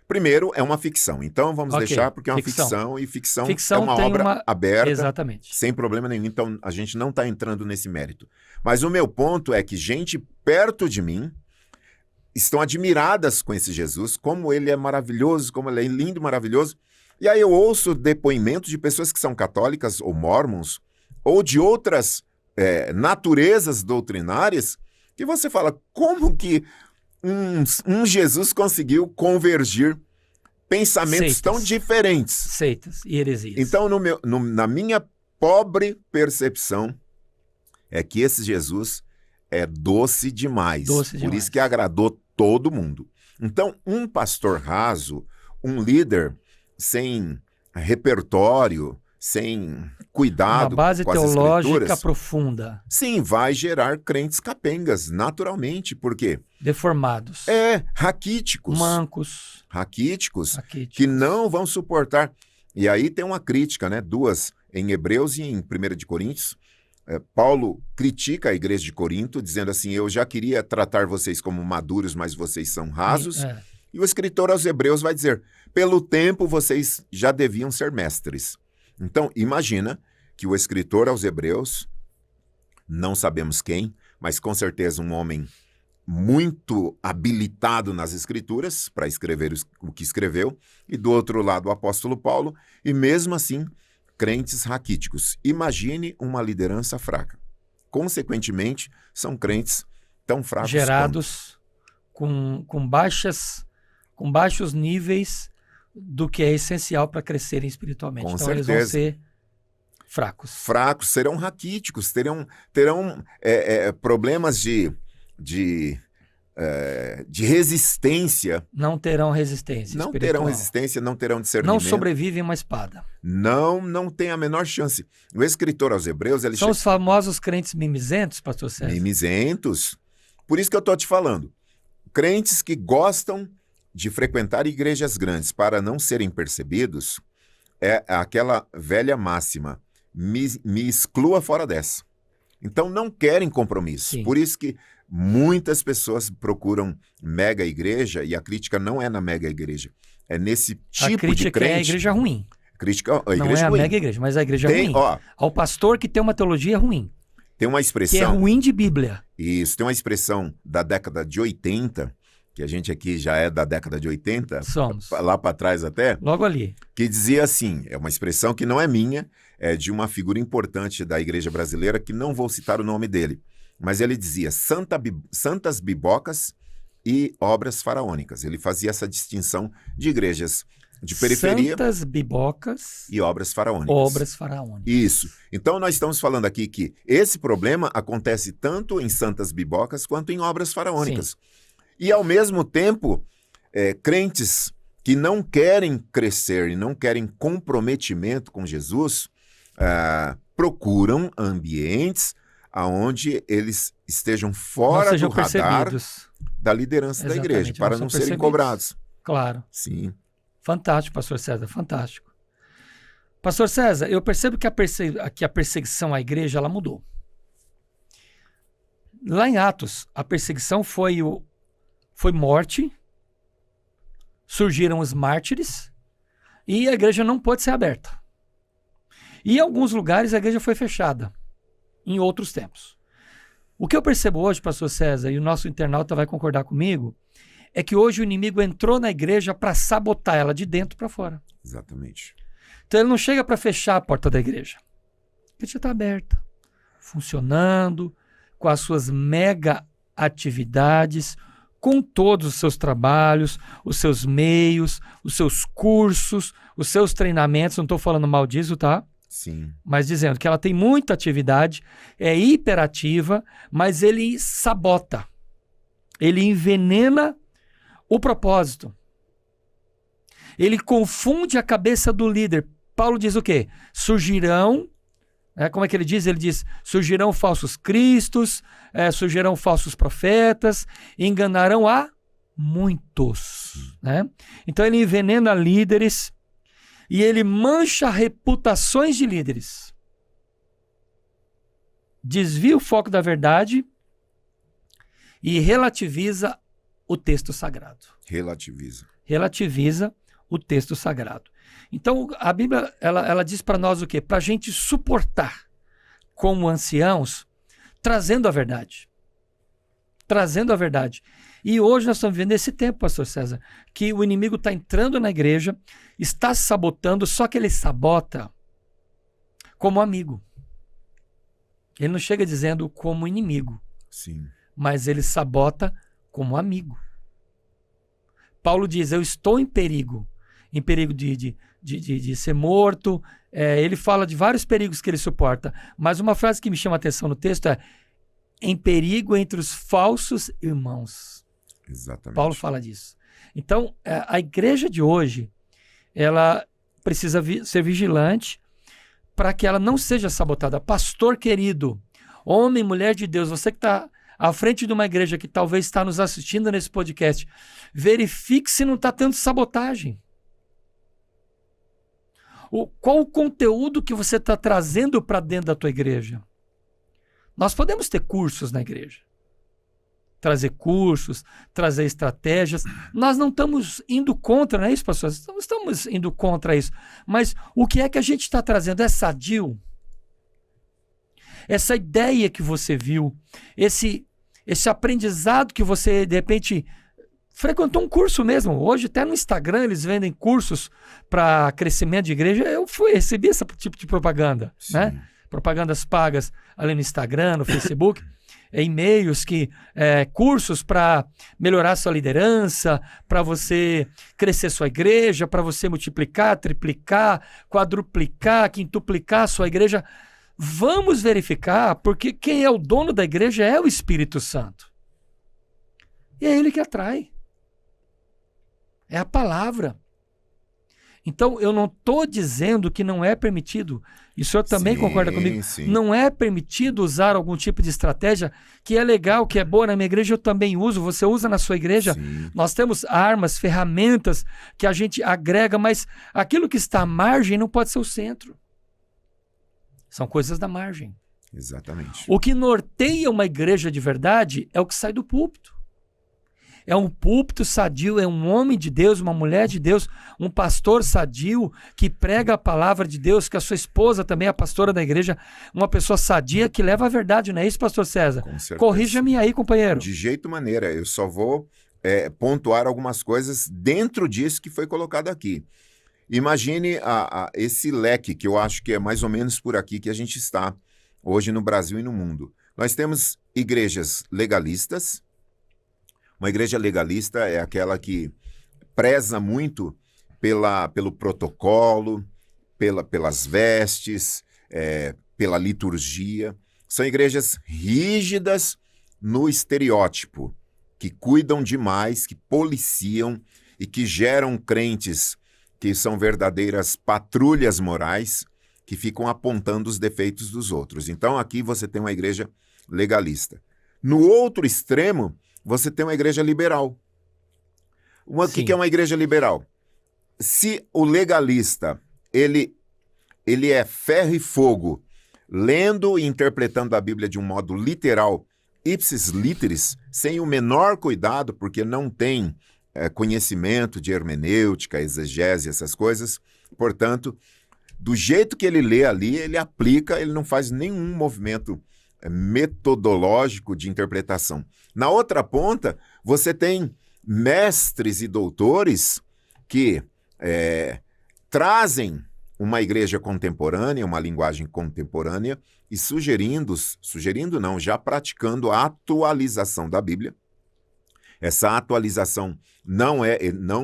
Primeiro, é uma ficção. Então, vamos deixar porque é uma ficção. E ficção é uma obra aberta. Exatamente. Sem problema nenhum. Então, a gente não está entrando nesse mérito. Mas o meu ponto é que gente perto de mim estão admiradas com esse Jesus, como ele é maravilhoso, como ele é lindo, maravilhoso. E aí eu ouço depoimentos de pessoas que são católicas ou mormons, ou de outras naturezas doutrinárias, que você fala, como que um Jesus conseguiu convergir pensamentos tão diferentes? Seitas e heresias. Então, na minha pobre percepção, é que esse Jesus é doce demais. Por isso que agradou todo mundo. Então, um pastor raso, um líder sem repertório, sem cuidado com as escrituras... Uma base teológica profunda. Sim, vai gerar crentes capengas, naturalmente. Por quê? Deformados. Raquíticos. Mancos. Raquíticos, que não vão suportar. E aí tem uma crítica, né? Duas, em Hebreus e em 1 de Coríntios. Paulo critica a igreja de Corinto, dizendo assim, eu já queria tratar vocês como maduros, mas vocês são rasos. E o escritor aos Hebreus vai dizer, pelo tempo vocês já deviam ser mestres. Então, imagina que o escritor aos Hebreus, não sabemos quem, mas com certeza um homem muito habilitado nas escrituras, para escrever o que escreveu, e do outro lado o apóstolo Paulo, e mesmo assim, crentes raquíticos. Imagine uma liderança fraca. Consequentemente, são crentes tão fracos gerados com baixos níveis do que é essencial para crescerem espiritualmente. Com então certeza. Eles vão ser fracos. Fracos, serão raquíticos, terão problemas de resistência. Não terão resistência Não espiritual. terão resistência, não terão discernimento. Não sobrevivem uma espada. Não tem a menor chance. O escritor aos Hebreus... São os famosos crentes mimizentos, pastor César? Mimizentos. Por isso que eu estou te falando. Crentes que gostam de frequentar igrejas grandes para não serem percebidos, é aquela velha máxima, me exclua fora dessa. Então não querem compromisso. Sim. Por isso que muitas pessoas procuram mega igreja, e a crítica não é na mega igreja, é nesse tipo de crente. A crítica é a igreja ruim. A igreja não é a mega igreja, mas a igreja ruim. Ao pastor que tem uma teologia ruim. Tem uma expressão... Que é ruim de Bíblia. Isso, tem uma expressão da década de 80... que a gente aqui já é da década de 80, somos. Lá para trás até. Logo ali. que dizia assim, é uma expressão que não é minha, é de uma figura importante da igreja brasileira, que não vou citar o nome dele, mas ele dizia santas bibocas e obras faraônicas. Ele fazia essa distinção de igrejas de periferia Santas bibocas e obras faraônicas. obras faraônicas. Isso. Então nós estamos falando aqui que esse problema acontece tanto em santas bibocas quanto em obras faraônicas. E ao mesmo tempo, crentes que não querem crescer e não querem comprometimento com Jesus, procuram ambientes onde eles estejam fora do radar da liderança da igreja, para não serem cobrados. Claro. Sim. Fantástico, pastor César, fantástico. Pastor César, eu percebo que a perseguição à igreja, ela mudou. Lá em Atos, a perseguição foi morte, surgiram os mártires e a igreja não pôde ser aberta. E em alguns lugares a igreja foi fechada, em outros tempos. O que eu percebo hoje, pastor César, e o nosso internauta vai concordar comigo, é que hoje o inimigo entrou na igreja para sabotar ela de dentro para fora. Exatamente. Então ele não chega para fechar a porta da igreja. A igreja está aberta, funcionando, com as suas mega atividades, com todos os seus trabalhos, os seus meios, os seus cursos, os seus treinamentos. Não estou falando mal disso, tá? Sim. Mas dizendo que ela tem muita atividade, é hiperativa, mas ele sabota. Ele envenena o propósito. Ele confunde a cabeça do líder. Paulo diz o quê? Surgirão, como é que ele diz? Ele diz, surgirão falsos cristos, surgirão falsos profetas, enganarão a muitos. Né? Então ele envenena líderes e ele mancha reputações de líderes. Desvia o foco da verdade e relativiza o texto sagrado. Relativiza o texto sagrado. Então, a Bíblia, ela diz para nós o quê? Para a gente suportar, como anciãos, trazendo a verdade. Trazendo a verdade. E hoje nós estamos vivendo esse tempo, pastor César, que o inimigo está entrando na igreja, está se sabotando, só que ele sabota como amigo. Ele não chega dizendo como inimigo. Sim. Mas ele sabota como amigo. Paulo diz, eu estou em perigo de ser morto. Ele fala de vários perigos que ele suporta. Mas uma frase que me chama a atenção no texto é em perigo entre os falsos irmãos. Exatamente. Paulo fala disso. Então, a igreja de hoje, ela precisa ser vigilante para que ela não seja sabotada. Pastor querido, homem, mulher de Deus, você que está à frente de uma igreja que talvez está nos assistindo nesse podcast, verifique se não está tendo sabotagem. Qual o conteúdo que você está trazendo para dentro da tua igreja? Nós podemos ter cursos na igreja. Trazer cursos, trazer estratégias. Nós não estamos indo contra, não é isso, pastor? Não estamos indo contra isso. Mas o que é que a gente está trazendo? É sadio? Essa ideia que você viu, esse aprendizado que você, de repente, frequentou um curso mesmo. Hoje, até no Instagram, eles vendem cursos para crescimento de igreja. Eu recebi esse tipo de propaganda, né? Propagandas pagas ali no Instagram, no Facebook, e-mails, cursos para melhorar sua liderança, para você crescer sua igreja, para você multiplicar, triplicar, quadruplicar, quintuplicar a sua igreja. Vamos verificar, porque quem é o dono da igreja é o Espírito Santo. E é ele que atrai. É a palavra. Então, eu não estou dizendo que não é permitido, e o senhor também concorda comigo, não é permitido usar algum tipo de estratégia que é legal, que é boa na minha igreja, eu também uso, você usa na sua igreja. Sim. Nós temos armas, ferramentas que a gente agrega, mas aquilo que está à margem não pode ser o centro. São coisas da margem. Exatamente. O que norteia uma igreja de verdade é o que sai do púlpito. É um púlpito sadio, é um homem de Deus, uma mulher de Deus, um pastor sadio que prega a palavra de Deus, que a sua esposa também é a pastora da igreja, uma pessoa sadia que leva a verdade, não é isso, pastor César? Com certeza. Corrija-me aí, companheiro. De jeito maneira, eu só vou pontuar algumas coisas dentro disso que foi colocado aqui. Imagine esse leque, que eu acho que é mais ou menos por aqui que a gente está hoje no Brasil e no mundo. Nós temos igrejas legalistas. Uma igreja legalista é aquela que preza muito pelo protocolo, pelas vestes, pela liturgia. São igrejas rígidas no estereótipo, que cuidam demais, que policiam e que geram crentes que são verdadeiras patrulhas morais, que ficam apontando os defeitos dos outros. Então, aqui você tem uma igreja legalista. No outro extremo, você tem uma igreja liberal. O que é uma igreja liberal? Se o legalista, ele é ferro e fogo, lendo e interpretando a Bíblia de um modo literal, ipsis literis, sem o menor cuidado, porque não tem conhecimento de hermenêutica, exegese, essas coisas, portanto, do jeito que ele lê ali, ele aplica, ele não faz nenhum movimento metodológico de interpretação. Na outra ponta, você tem mestres e doutores que trazem uma igreja contemporânea, uma linguagem contemporânea, e sugerindo não, já praticando a atualização da Bíblia. Essa atualização não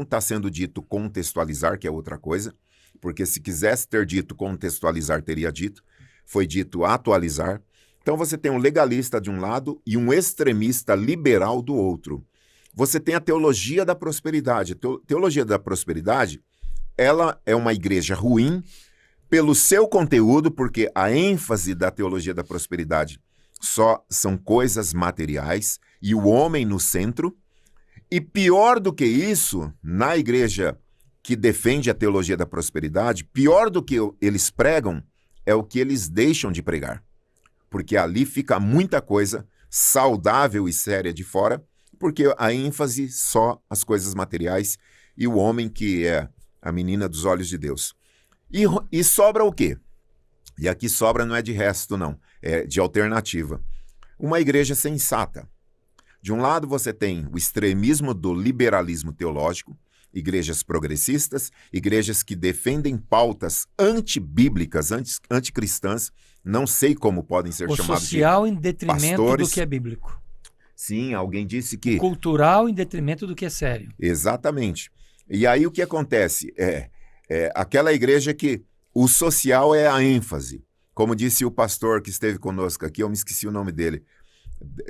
está sendo dito contextualizar, que é outra coisa, porque se quisesse ter dito contextualizar, teria dito, foi dito atualizar. Então você tem um legalista de um lado e um extremista liberal do outro. Você tem a teologia da prosperidade. A teologia da prosperidade, ela é uma igreja ruim pelo seu conteúdo, porque a ênfase da teologia da prosperidade só são coisas materiais e o homem no centro. E pior do que isso, na igreja que defende a teologia da prosperidade, pior do que eles pregam é o que eles deixam de pregar. Porque ali fica muita coisa saudável e séria de fora, porque a ênfase só as coisas materiais e o homem que é a menina dos olhos de Deus. E sobra o quê? E aqui sobra não é de resto, não, é de alternativa. Uma igreja sensata. De um lado você tem o extremismo do liberalismo teológico, igrejas progressistas, igrejas que defendem pautas antibíblicas, anticristãs, não sei como podem ser chamados de pastores. O social em detrimento do que é bíblico. Sim, alguém disse que... O cultural em detrimento do que é sério. Exatamente. E aí o que acontece? Aquela igreja que o social é a ênfase. Como disse o pastor que esteve conosco aqui, eu me esqueci o nome dele,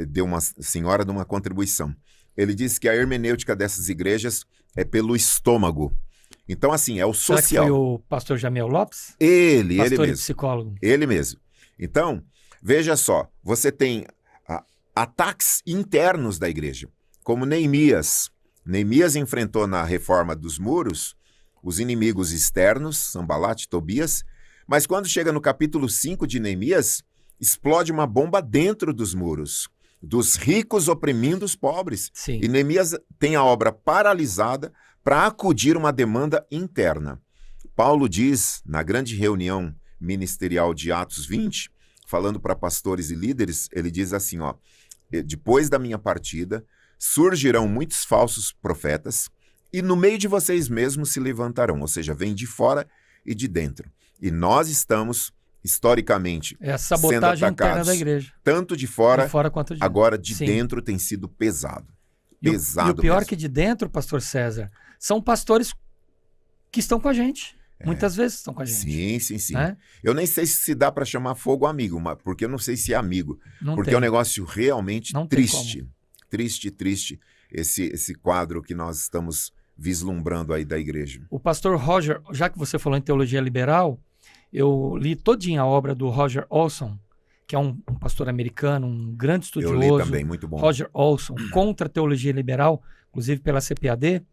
deu uma senhora de uma contribuição. Ele disse que a hermenêutica dessas igrejas é pelo estômago. Então, assim, é o social. Será que foi o pastor Jamel Lopes? Ele pastor mesmo. E psicólogo. Ele mesmo. Então, veja só, você tem ataques internos da igreja, como Neemias. Neemias enfrentou na reforma dos muros os inimigos externos, Sanbalat e Tobias, mas quando chega no capítulo 5 de Neemias, explode uma bomba dentro dos muros, dos ricos oprimindo os pobres. Sim. E Neemias tem a obra paralisada para acudir uma demanda interna. Paulo diz, na grande reunião ministerial de Atos 20, falando para pastores e líderes, ele diz assim, depois da minha partida, surgirão muitos falsos profetas e no meio de vocês mesmos se levantarão, ou seja, vem de fora e de dentro. E nós estamos, historicamente, a sabotagem sendo atacados, interna da igreja. Tanto de fora quanto de dentro. Agora de dentro tem sido pesado. E o pior mesmo. Que de dentro, pastor César, são pastores que estão com a gente. Muitas vezes estão com a gente. Sim. Eu nem sei se dá para chamar fogo amigo, porque eu não sei se é amigo. Porque é um negócio realmente triste. Triste esse quadro que nós estamos vislumbrando aí da igreja. O pastor Roger, já que você falou em teologia liberal, eu li todinha a obra do Roger Olson, que é um pastor americano, um grande estudioso. Eu li também, muito bom. Roger Olson, contra a teologia liberal, inclusive pela CPAD.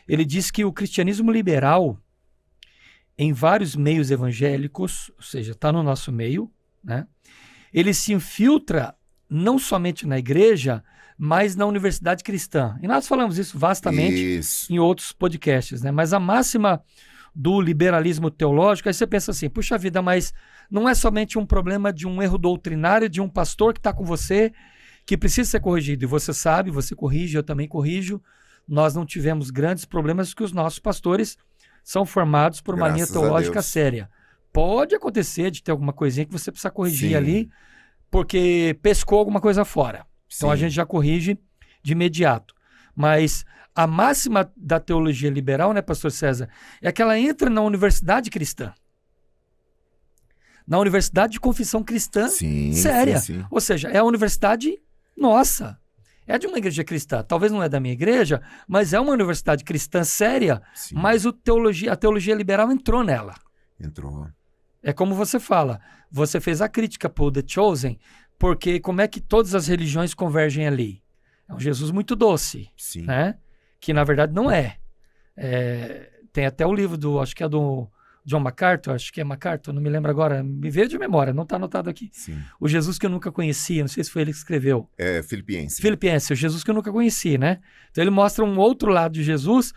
Ele diz que o cristianismo liberal, em vários meios evangélicos, ou seja, está no nosso meio, né? Ele se infiltra não somente na igreja, mas na universidade cristã. E nós falamos isso vastamente em outros podcasts, né? Mas a máxima do liberalismo teológico, aí você pensa assim, puxa vida, mas não é somente um problema de um erro doutrinário de um pastor que está com você, que precisa ser corrigido. E você sabe, você corrige, eu também corrijo. Nós não tivemos grandes problemas porque os nossos pastores são formados por uma linha Graças a teológica Deus. séria. Pode acontecer de ter alguma coisinha que você precisa corrigir Sim. ali, porque pescou alguma coisa fora. Então a Sim. gente já corrige de imediato. Mas a máxima da teologia liberal, né, pastor César, é que ela entra na universidade cristã. Na universidade de confissão cristã Sim, séria. sim, sim. Ou seja, é a universidade nossa. É de uma igreja cristã. Talvez não é da minha igreja, mas é uma universidade cristã séria, Sim. mas a teologia liberal entrou nela. Entrou. É como você fala, você fez a crítica para The Chosen, porque como é que todas as religiões convergem ali? É um Jesus muito doce, Sim. né? Que na verdade não é. Tem até o livro acho que é do John MacArthur, acho que é MacArthur, não me lembro agora, me veio de memória, não está anotado aqui. Sim. O Jesus que eu nunca conhecia, não sei se foi ele que escreveu. É Filipenses. Filipenses, o Jesus que eu nunca conheci, né? Então ele mostra um outro lado de Jesus,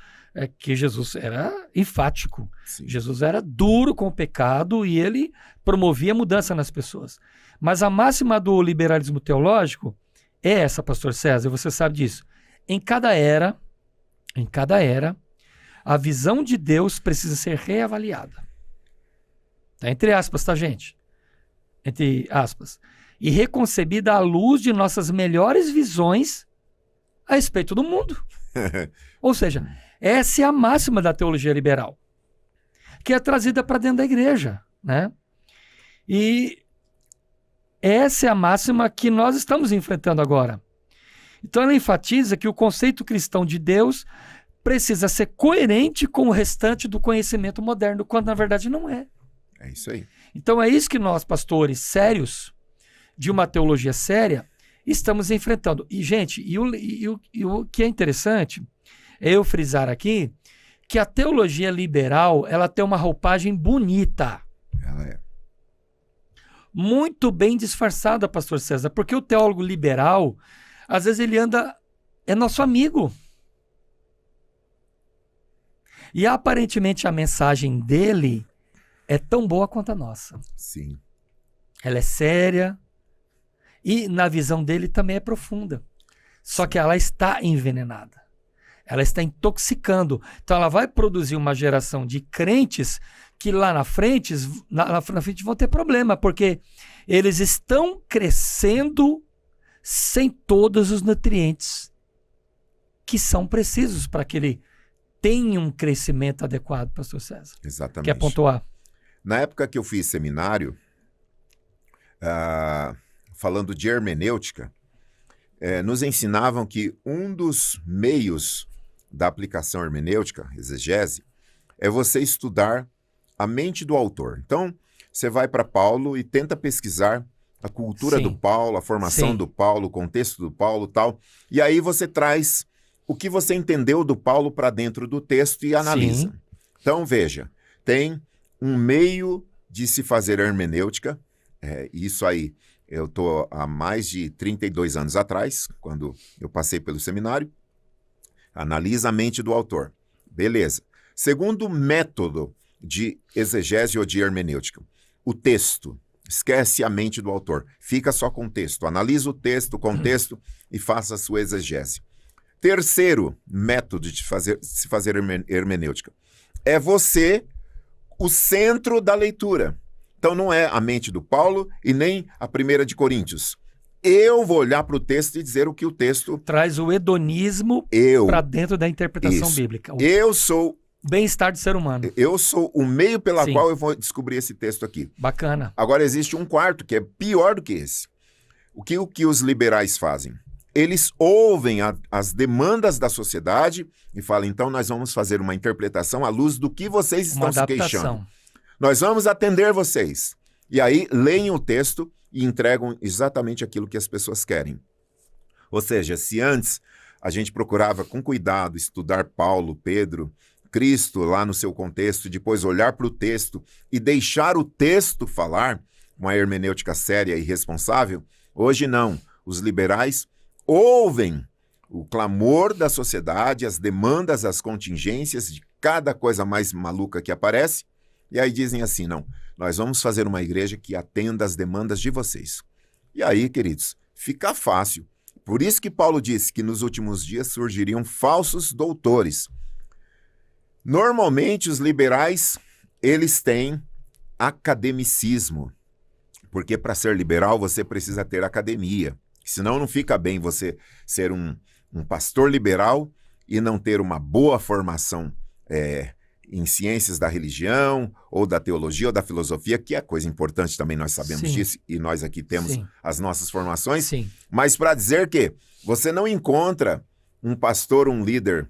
que Jesus era enfático. Sim. Jesus era duro com o pecado e ele promovia mudança nas pessoas. Mas a máxima do liberalismo teológico é essa, pastor César, você sabe disso. Em cada era, a visão de Deus precisa ser reavaliada. Tá entre aspas, tá, gente? Entre aspas. E reconcebida à luz de nossas melhores visões a respeito do mundo. Ou seja, essa é a máxima da teologia liberal, que é trazida para dentro da igreja, né? E essa é a máxima que nós estamos enfrentando agora. Então ela enfatiza que o conceito cristão de Deus precisa ser coerente com o restante do conhecimento moderno, quando na verdade não é. É isso aí. Então é isso que nós, pastores sérios, de uma teologia séria, estamos enfrentando. E, gente, o que é interessante é eu frisar aqui que a teologia liberal, ela tem uma roupagem bonita. Ela é. Muito bem disfarçada, pastor César, porque o teólogo liberal, às vezes ele é nosso amigo. E aparentemente a mensagem dele é tão boa quanto a nossa. Sim. Ela é séria e na visão dele também é profunda. Só que ela está envenenada. Ela está intoxicando. Então ela vai produzir uma geração de crentes que lá na frente vão ter problema, porque eles estão crescendo sem todos os nutrientes que são precisos para que ele tenha um crescimento adequado, pastor César. Exatamente. Quer pontuar? Na época que eu fiz seminário, falando de hermenêutica, nos ensinavam que um dos meios da aplicação hermenêutica, exegese, é você estudar a mente do autor. Então, você vai para Paulo e tenta pesquisar a cultura Sim. do Paulo, a formação Sim. do Paulo, o contexto do Paulo e tal. E aí você traz o que você entendeu do Paulo para dentro do texto e analisa. Sim. Então, veja, tem um meio de se fazer hermenêutica. Isso aí, eu estou há mais de 32 anos atrás, quando eu passei pelo seminário. Analisa a mente do autor. Beleza. Segundo método de exegese ou de hermenêutica, o texto. Esquece a mente do autor. Fica só com o texto. Analisa o texto, o contexto e faça a sua exegese. Terceiro método de se fazer hermenêutica é você o centro da leitura. Então não é a mente do Paulo e nem a 1 de Coríntios. Eu vou olhar para o texto e dizer o que o texto... Traz o hedonismo para dentro da interpretação bíblica. Eu sou... Bem-estar do ser humano. Eu sou o meio pela Sim. qual eu vou descobrir esse texto aqui. Bacana. Agora existe um quarto que é pior do que esse. O que os liberais fazem? Eles ouvem as demandas da sociedade e falam, então nós vamos fazer uma interpretação à luz do que vocês estão se queixando. Nós vamos atender vocês. E aí leem o texto e entregam exatamente aquilo que as pessoas querem. Ou seja, se antes a gente procurava com cuidado estudar Paulo, Pedro, Cristo lá no seu contexto, depois olhar para o texto e deixar o texto falar, uma hermenêutica séria e responsável, hoje não. Os liberais ouvem o clamor da sociedade, as demandas, as contingências de cada coisa mais maluca que aparece, e aí dizem assim, não, nós vamos fazer uma igreja que atenda às demandas de vocês. E aí, queridos, fica fácil. Por isso que Paulo disse que nos últimos dias surgiriam falsos doutores. Normalmente, os liberais, eles têm academicismo, porque para ser liberal você precisa ter academia, senão não fica bem você ser um pastor liberal e não ter uma boa formação em ciências da religião, ou da teologia, ou da filosofia, que é coisa importante também, nós sabemos Sim. disso, e nós aqui temos Sim. as nossas formações, Sim. mas para dizer que você não encontra um pastor, um líder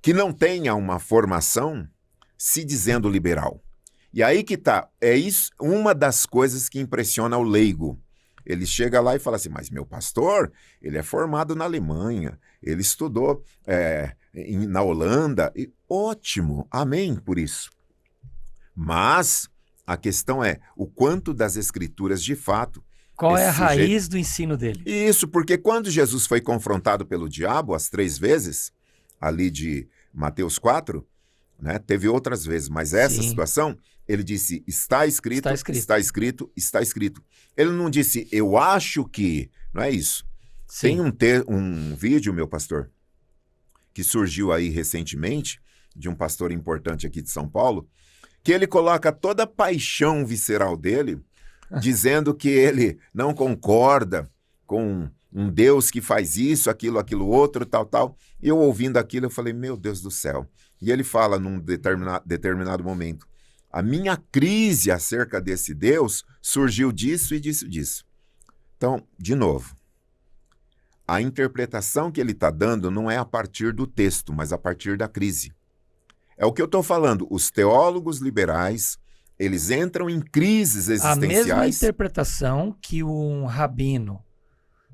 que não tenha uma formação se dizendo liberal. E aí que tá, é isso, uma das coisas que impressiona o leigo. Ele chega lá e fala assim, mas meu pastor, ele é formado na Alemanha, ele estudou na Holanda, e ótimo, amém por isso. Mas a questão é o quanto das escrituras de fato... Qual é a esse raiz sujeito- do ensino dele? Isso, porque quando Jesus foi confrontado pelo diabo as 3 vezes, ali de Mateus 4, né, teve outras vezes, mas essa Sim. situação, ele disse, está escrito, Está escrito. está escrito, está escrito. Ele não disse, eu acho que, não é isso. Sim. Tem um vídeo, meu pastor, que surgiu aí recentemente, de um pastor importante aqui de São Paulo, que ele coloca toda a paixão visceral dele, dizendo que ele não concorda com um Deus que faz isso, aquilo outro, tal. E eu ouvindo aquilo, eu falei, meu Deus do céu. E ele fala num determinado momento, a minha crise acerca desse Deus surgiu disso e disso. Então, de novo, a interpretação que ele está dando não é a partir do texto, mas a partir da crise. É o que eu estou falando, os teólogos liberais, eles entram em crises A mesma existenciais. interpretação que um rabino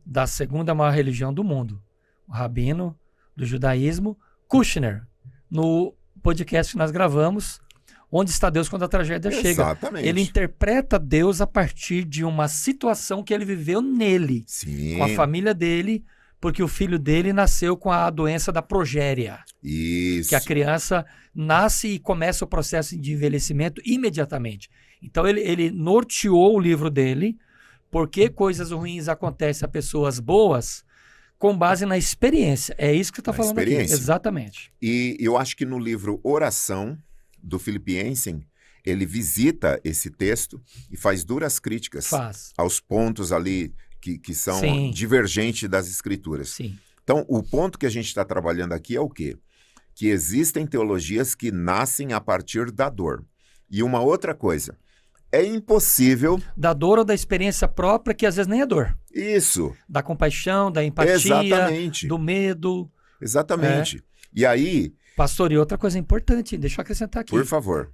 da segunda maior religião do mundo, o rabino do judaísmo, Kushner, no podcast que nós gravamos, Onde está Deus quando a tragédia chega. Exatamente. Ele interpreta Deus a partir de uma situação que ele viveu nele, Sim. com a família dele, porque o filho dele nasceu com a doença da progéria, Isso. que a criança nasce e começa o processo de envelhecimento imediatamente. Então ele norteou o livro dele, porque coisas ruins acontecem a pessoas boas, com base na experiência. É isso que você está Na falando aqui. experiência. Exatamente. E eu acho que no livro Oração, do Filipenses, ele visita esse texto e faz duras críticas Faz. aos pontos ali que são Sim. divergentes das escrituras. Sim. Então, o ponto que a gente está trabalhando aqui é o quê? Que existem teologias que nascem a partir da dor. E uma outra coisa, é impossível... Da dor ou da experiência própria, que às vezes nem é dor. Isso, Da compaixão, da empatia, exatamente. do medo. Exatamente. E aí, Pastor, e outra coisa importante, deixa eu acrescentar aqui. por favor,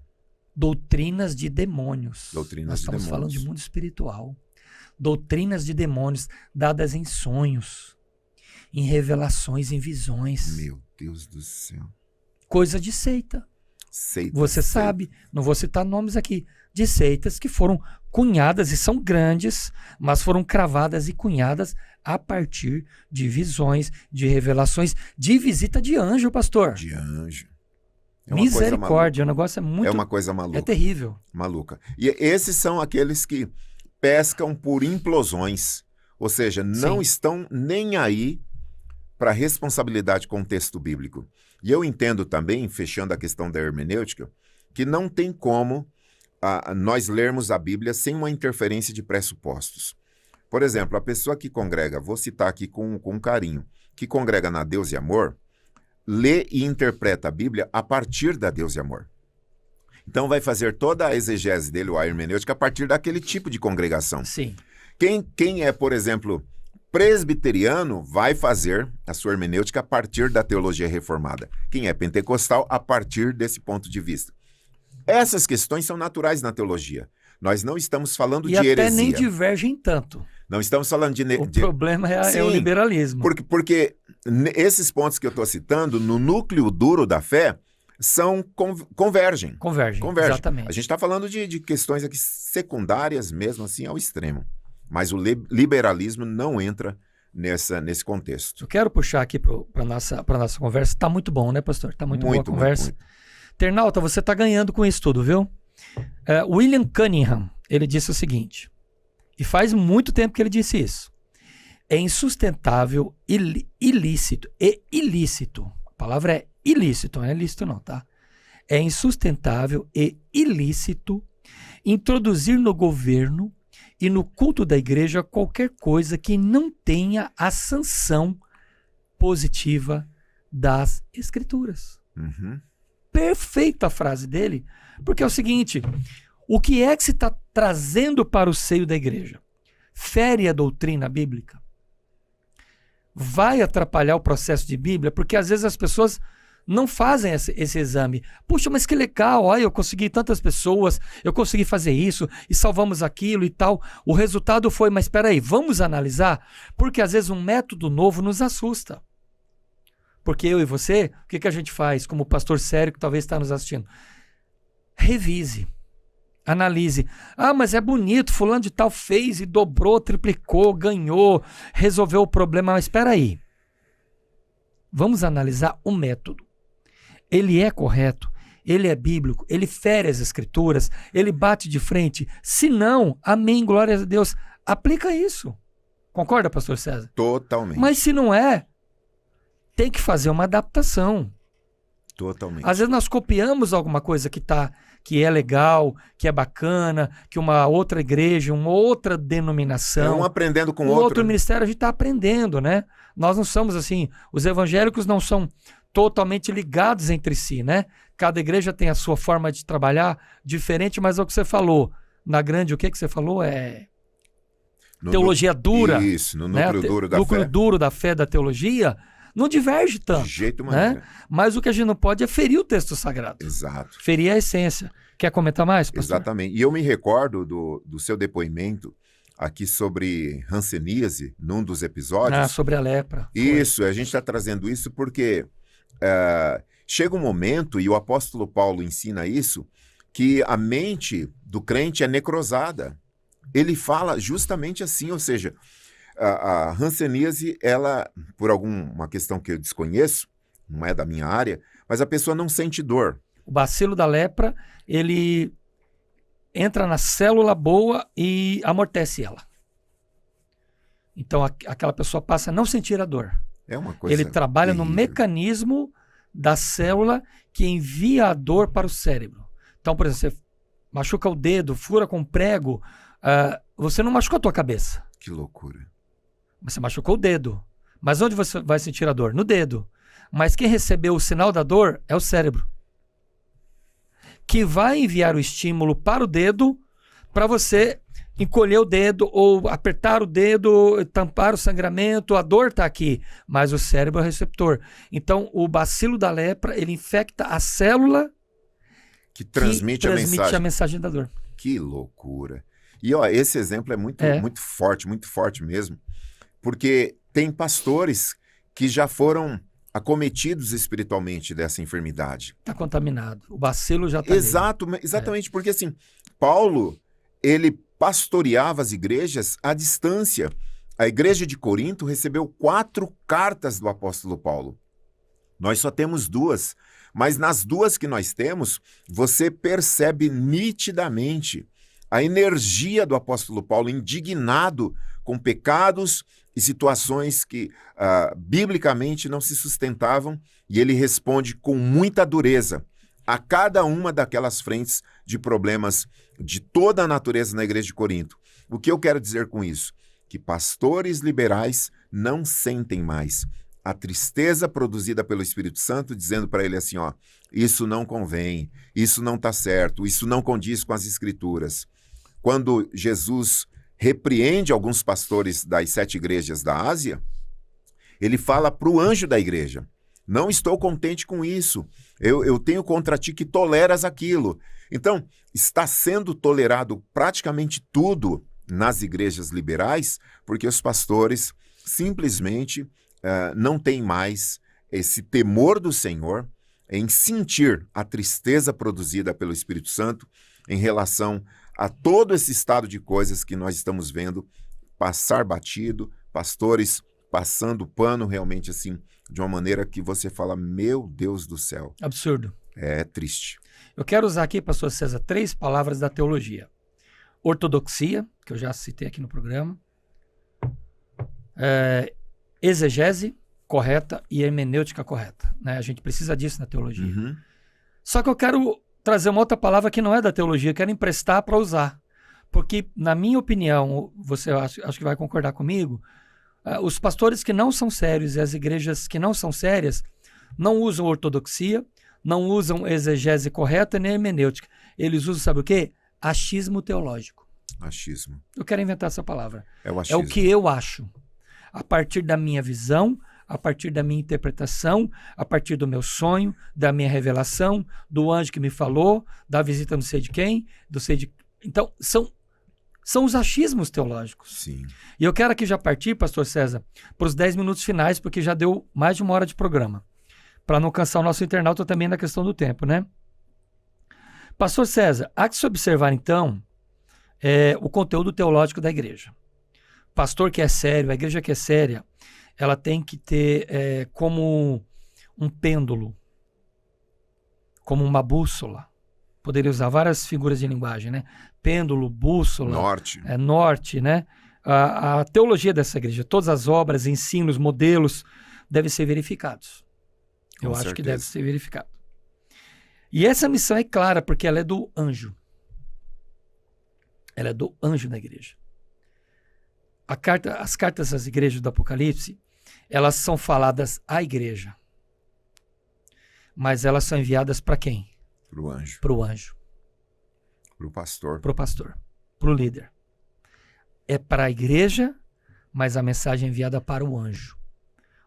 Doutrinas de demônios. Doutrinas Nós de estamos demônios. falando de mundo espiritual. Doutrinas de demônios dadas em sonhos, em revelações, em visões. meu Deus do céu. Coisa de seita. Seita, Você seita. sabe, não vou citar nomes aqui, de seitas que foram cunhadas e são grandes, mas foram cravadas e cunhadas a partir de visões, de revelações, de visita de anjo, pastor. De anjo. É uma coisa Misericórdia, o maluca. negócio é muito... É uma coisa maluca. É terrível. Maluca. E esses são aqueles que pescam por implosões. Ou seja, não Sim. estão nem aí para a responsabilidade com o texto bíblico. E eu entendo também, fechando a questão da hermenêutica, que não tem como nós lermos a Bíblia sem uma interferência de pressupostos. Por exemplo, a pessoa que congrega, vou citar aqui com carinho, que congrega na Deus e Amor, lê e interpreta a Bíblia a partir da Deus e Amor. Então vai fazer toda a exegese dele, ou a hermenêutica, a partir daquele tipo de congregação. Sim. Quem é, por exemplo, presbiteriano, vai fazer a sua hermenêutica a partir da teologia reformada. Quem é pentecostal, a partir desse ponto de vista. Essas questões são naturais na teologia. Nós não estamos falando E de até heresia. nem divergem tanto. Não estamos falando de... O problema é o Sim, liberalismo. Porque esses pontos que eu estou citando, no núcleo duro da fé, convergem. Convergem, Convergem. exatamente. A gente está falando de questões aqui secundárias mesmo, assim, ao extremo. Mas o liberalismo não entra nesse contexto. Eu quero puxar aqui para nossa conversa. Está muito bom, né, pastor? Está muito boa a conversa. Muito. Internauta, você está ganhando com isso tudo, viu? William Cunningham, ele disse o seguinte, e faz muito tempo que ele disse isso. É insustentável, ilícito, palavra é ilícito, não é ilícito não, tá? É insustentável e ilícito introduzir no governo e no culto da igreja qualquer coisa que não tenha a sanção positiva das Escrituras. Uhum. Perfeita a frase dele, porque é o seguinte, o que é que se está trazendo para o seio da igreja? Fere a doutrina bíblica? Vai atrapalhar o processo de Bíblia? Porque às vezes as pessoas não fazem esse exame. Puxa, mas que legal, olha, eu consegui tantas pessoas, eu consegui fazer isso e salvamos aquilo e tal. O resultado foi, mas espera aí, vamos analisar? Porque às vezes um método novo nos assusta. Porque eu e você, o que a gente faz como pastor sério que talvez está nos assistindo? Revise, analise. Ah, mas é bonito, fulano de tal fez e dobrou, triplicou, ganhou, resolveu o problema. Mas espera aí. Vamos analisar o método. Ele é correto, ele é bíblico, ele fere as Escrituras, ele bate de frente. Se não, amém, glória a Deus. Aplica isso. Concorda, pastor César? Totalmente. Mas se não é, tem que fazer uma adaptação. Totalmente. Às vezes nós copiamos alguma coisa que é legal, que é bacana, que uma outra igreja, uma outra denominação, um aprendendo com o outro ministério, a gente está aprendendo, né? Nós não somos assim, os evangélicos não são totalmente ligados entre si, né? Cada igreja tem a sua forma de trabalhar diferente, mas é o que você falou. Na grande, o que você falou é teologia dura. Isso, no núcleo duro da fé. Núcleo duro da fé, da teologia, não diverge tanto. De jeito né? maneira. Mas o que a gente não pode é ferir o texto sagrado. Exato. Ferir a essência. Quer comentar mais, pastor? Exatamente. E eu me recordo do seu depoimento aqui sobre hanseníase, num dos episódios. Sobre a lepra. Isso, a gente está trazendo isso porque chega um momento, e o apóstolo Paulo ensina isso, que a mente do crente é necrosada. Ele fala justamente assim, ou seja, a hanseníase, ela, por uma questão que eu desconheço, não é da minha área, mas a pessoa não sente dor. O bacilo da lepra, ele entra na célula boa e amortece ela. Então, aquela pessoa passa a não sentir a dor. É uma coisa Ele trabalha terrível. no mecanismo da célula que envia a dor para o cérebro. Então, por exemplo, você machuca o dedo, fura com prego, você não machucou a tua cabeça. Que loucura. Você machucou o dedo. Mas onde você vai sentir a dor? No dedo. Mas quem recebeu o sinal da dor é o cérebro, que vai enviar o estímulo para o dedo para você encolher o dedo ou apertar o dedo, tampar o sangramento, a dor está aqui, mas o cérebro é o receptor. Então, o bacilo da lepra, ele infecta a célula que transmite a mensagem da dor. Que loucura. E esse exemplo é muito forte mesmo, porque tem pastores que já foram acometidos espiritualmente dessa enfermidade. Está contaminado. O bacilo já está Exatamente, porque assim, Paulo, ele pastoreava as igrejas à distância. A igreja de Corinto recebeu 4 cartas do apóstolo Paulo. Nós só temos 2, mas nas 2 que nós temos, você percebe nitidamente a energia do apóstolo Paulo, indignado com pecados e situações que biblicamente não se sustentavam, e ele responde com muita dureza a cada uma daquelas frentes de problemas de toda a natureza na igreja de Corinto. O que eu quero dizer com isso? Que pastores liberais não sentem mais a tristeza produzida pelo Espírito Santo, dizendo para ele assim, isso não convém, isso não está certo, isso não condiz com as Escrituras. Quando Jesus repreende alguns pastores das 7 igrejas da Ásia, ele fala para o anjo da igreja, não estou contente com isso, eu tenho contra ti que toleras aquilo. Então, está sendo tolerado praticamente tudo nas igrejas liberais, porque os pastores simplesmente não têm mais esse temor do Senhor em sentir a tristeza produzida pelo Espírito Santo em relação a todo esse estado de coisas que nós estamos vendo passar batido, pastores passando pano realmente assim, de uma maneira que você fala, meu Deus do céu. Absurdo. É triste. Eu quero usar aqui, pastor César, 3 palavras da teologia. Ortodoxia, que eu já citei aqui no programa. Exegese, correta e hermenêutica correta, né? A gente precisa disso na teologia. Uhum. Só que eu quero trazer uma outra palavra que não é da teologia, quero emprestar para usar. Porque, na minha opinião, você acho que vai concordar comigo, os pastores que não são sérios e as igrejas que não são sérias não usam ortodoxia, não usam exegese correta nem hermenêutica. Eles usam, sabe o quê? Achismo teológico. Achismo. Eu quero inventar essa palavra. É o É achismo. o que eu acho. A partir da minha visão, a partir da minha interpretação, a partir do meu sonho, da minha revelação, do anjo que me falou, da visita não sei de quem, do sei de... Então, são os achismos teológicos. Sim. E eu quero aqui já partir, pastor César, para os 10 minutos finais, porque já deu mais de 1 hora de programa. Para não cansar o nosso internauta também na questão do tempo, né? Pastor César, há que se observar, então, o conteúdo teológico da igreja. Pastor que é sério, a igreja que é séria, ela tem que ter como um pêndulo, como uma bússola. Poderia usar várias figuras de linguagem, né? Pêndulo, bússola, norte, né? A teologia dessa igreja, todas as obras, ensinos, modelos, devem ser verificados. Eu acho que deve ser verificado. E essa missão é clara, porque ela é do anjo. Ela é do anjo da igreja. As cartas às igrejas do Apocalipse, elas são faladas à igreja. Mas elas são enviadas para quem? Para o anjo. Para o anjo. Para o pastor. Para o pastor. Para o líder. É para a igreja, mas a mensagem é enviada para o anjo.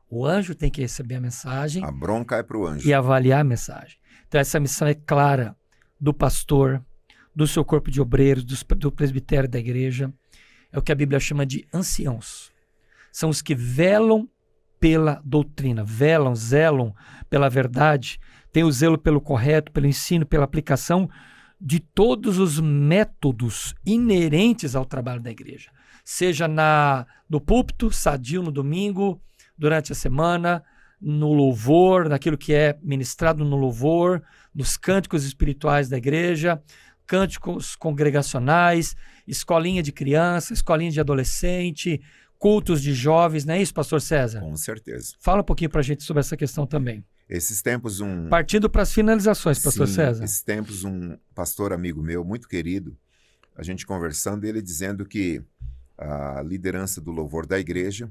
O anjo tem que receber a mensagem. A bronca é para o anjo. E avaliar a mensagem. Então essa missão é clara do pastor, do seu corpo de obreiros, do presbitério da igreja. É o que a Bíblia chama de anciãos. São os que velam pela doutrina, zelam pela verdade, têm o zelo pelo correto, pelo ensino, pela aplicação de todos os métodos inerentes ao trabalho da igreja. Seja no púlpito, sadio no domingo, durante a semana, no louvor, naquilo que é ministrado no louvor, nos cânticos espirituais da igreja, cânticos congregacionais, escolinha de criança, escolinha de adolescente, cultos de jovens, não é isso, pastor César? Com certeza. Fala um pouquinho para a gente sobre essa questão também. Esses tempos Partindo para as finalizações, pastor César. Esses tempos um pastor amigo meu, muito querido, a gente conversando, ele dizendo que a liderança do louvor da igreja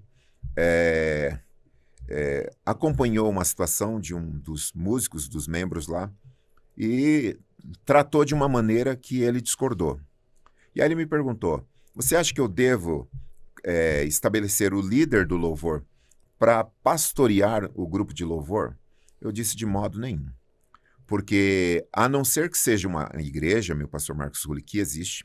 acompanhou uma situação de um dos músicos, dos membros lá, e tratou de uma maneira que ele discordou. E aí ele me perguntou, você acha que eu devo estabelecer o líder do louvor para pastorear o grupo de louvor? Eu disse de modo nenhum. Porque, a não ser que seja uma igreja, meu pastor Marcos Rulli, que existe,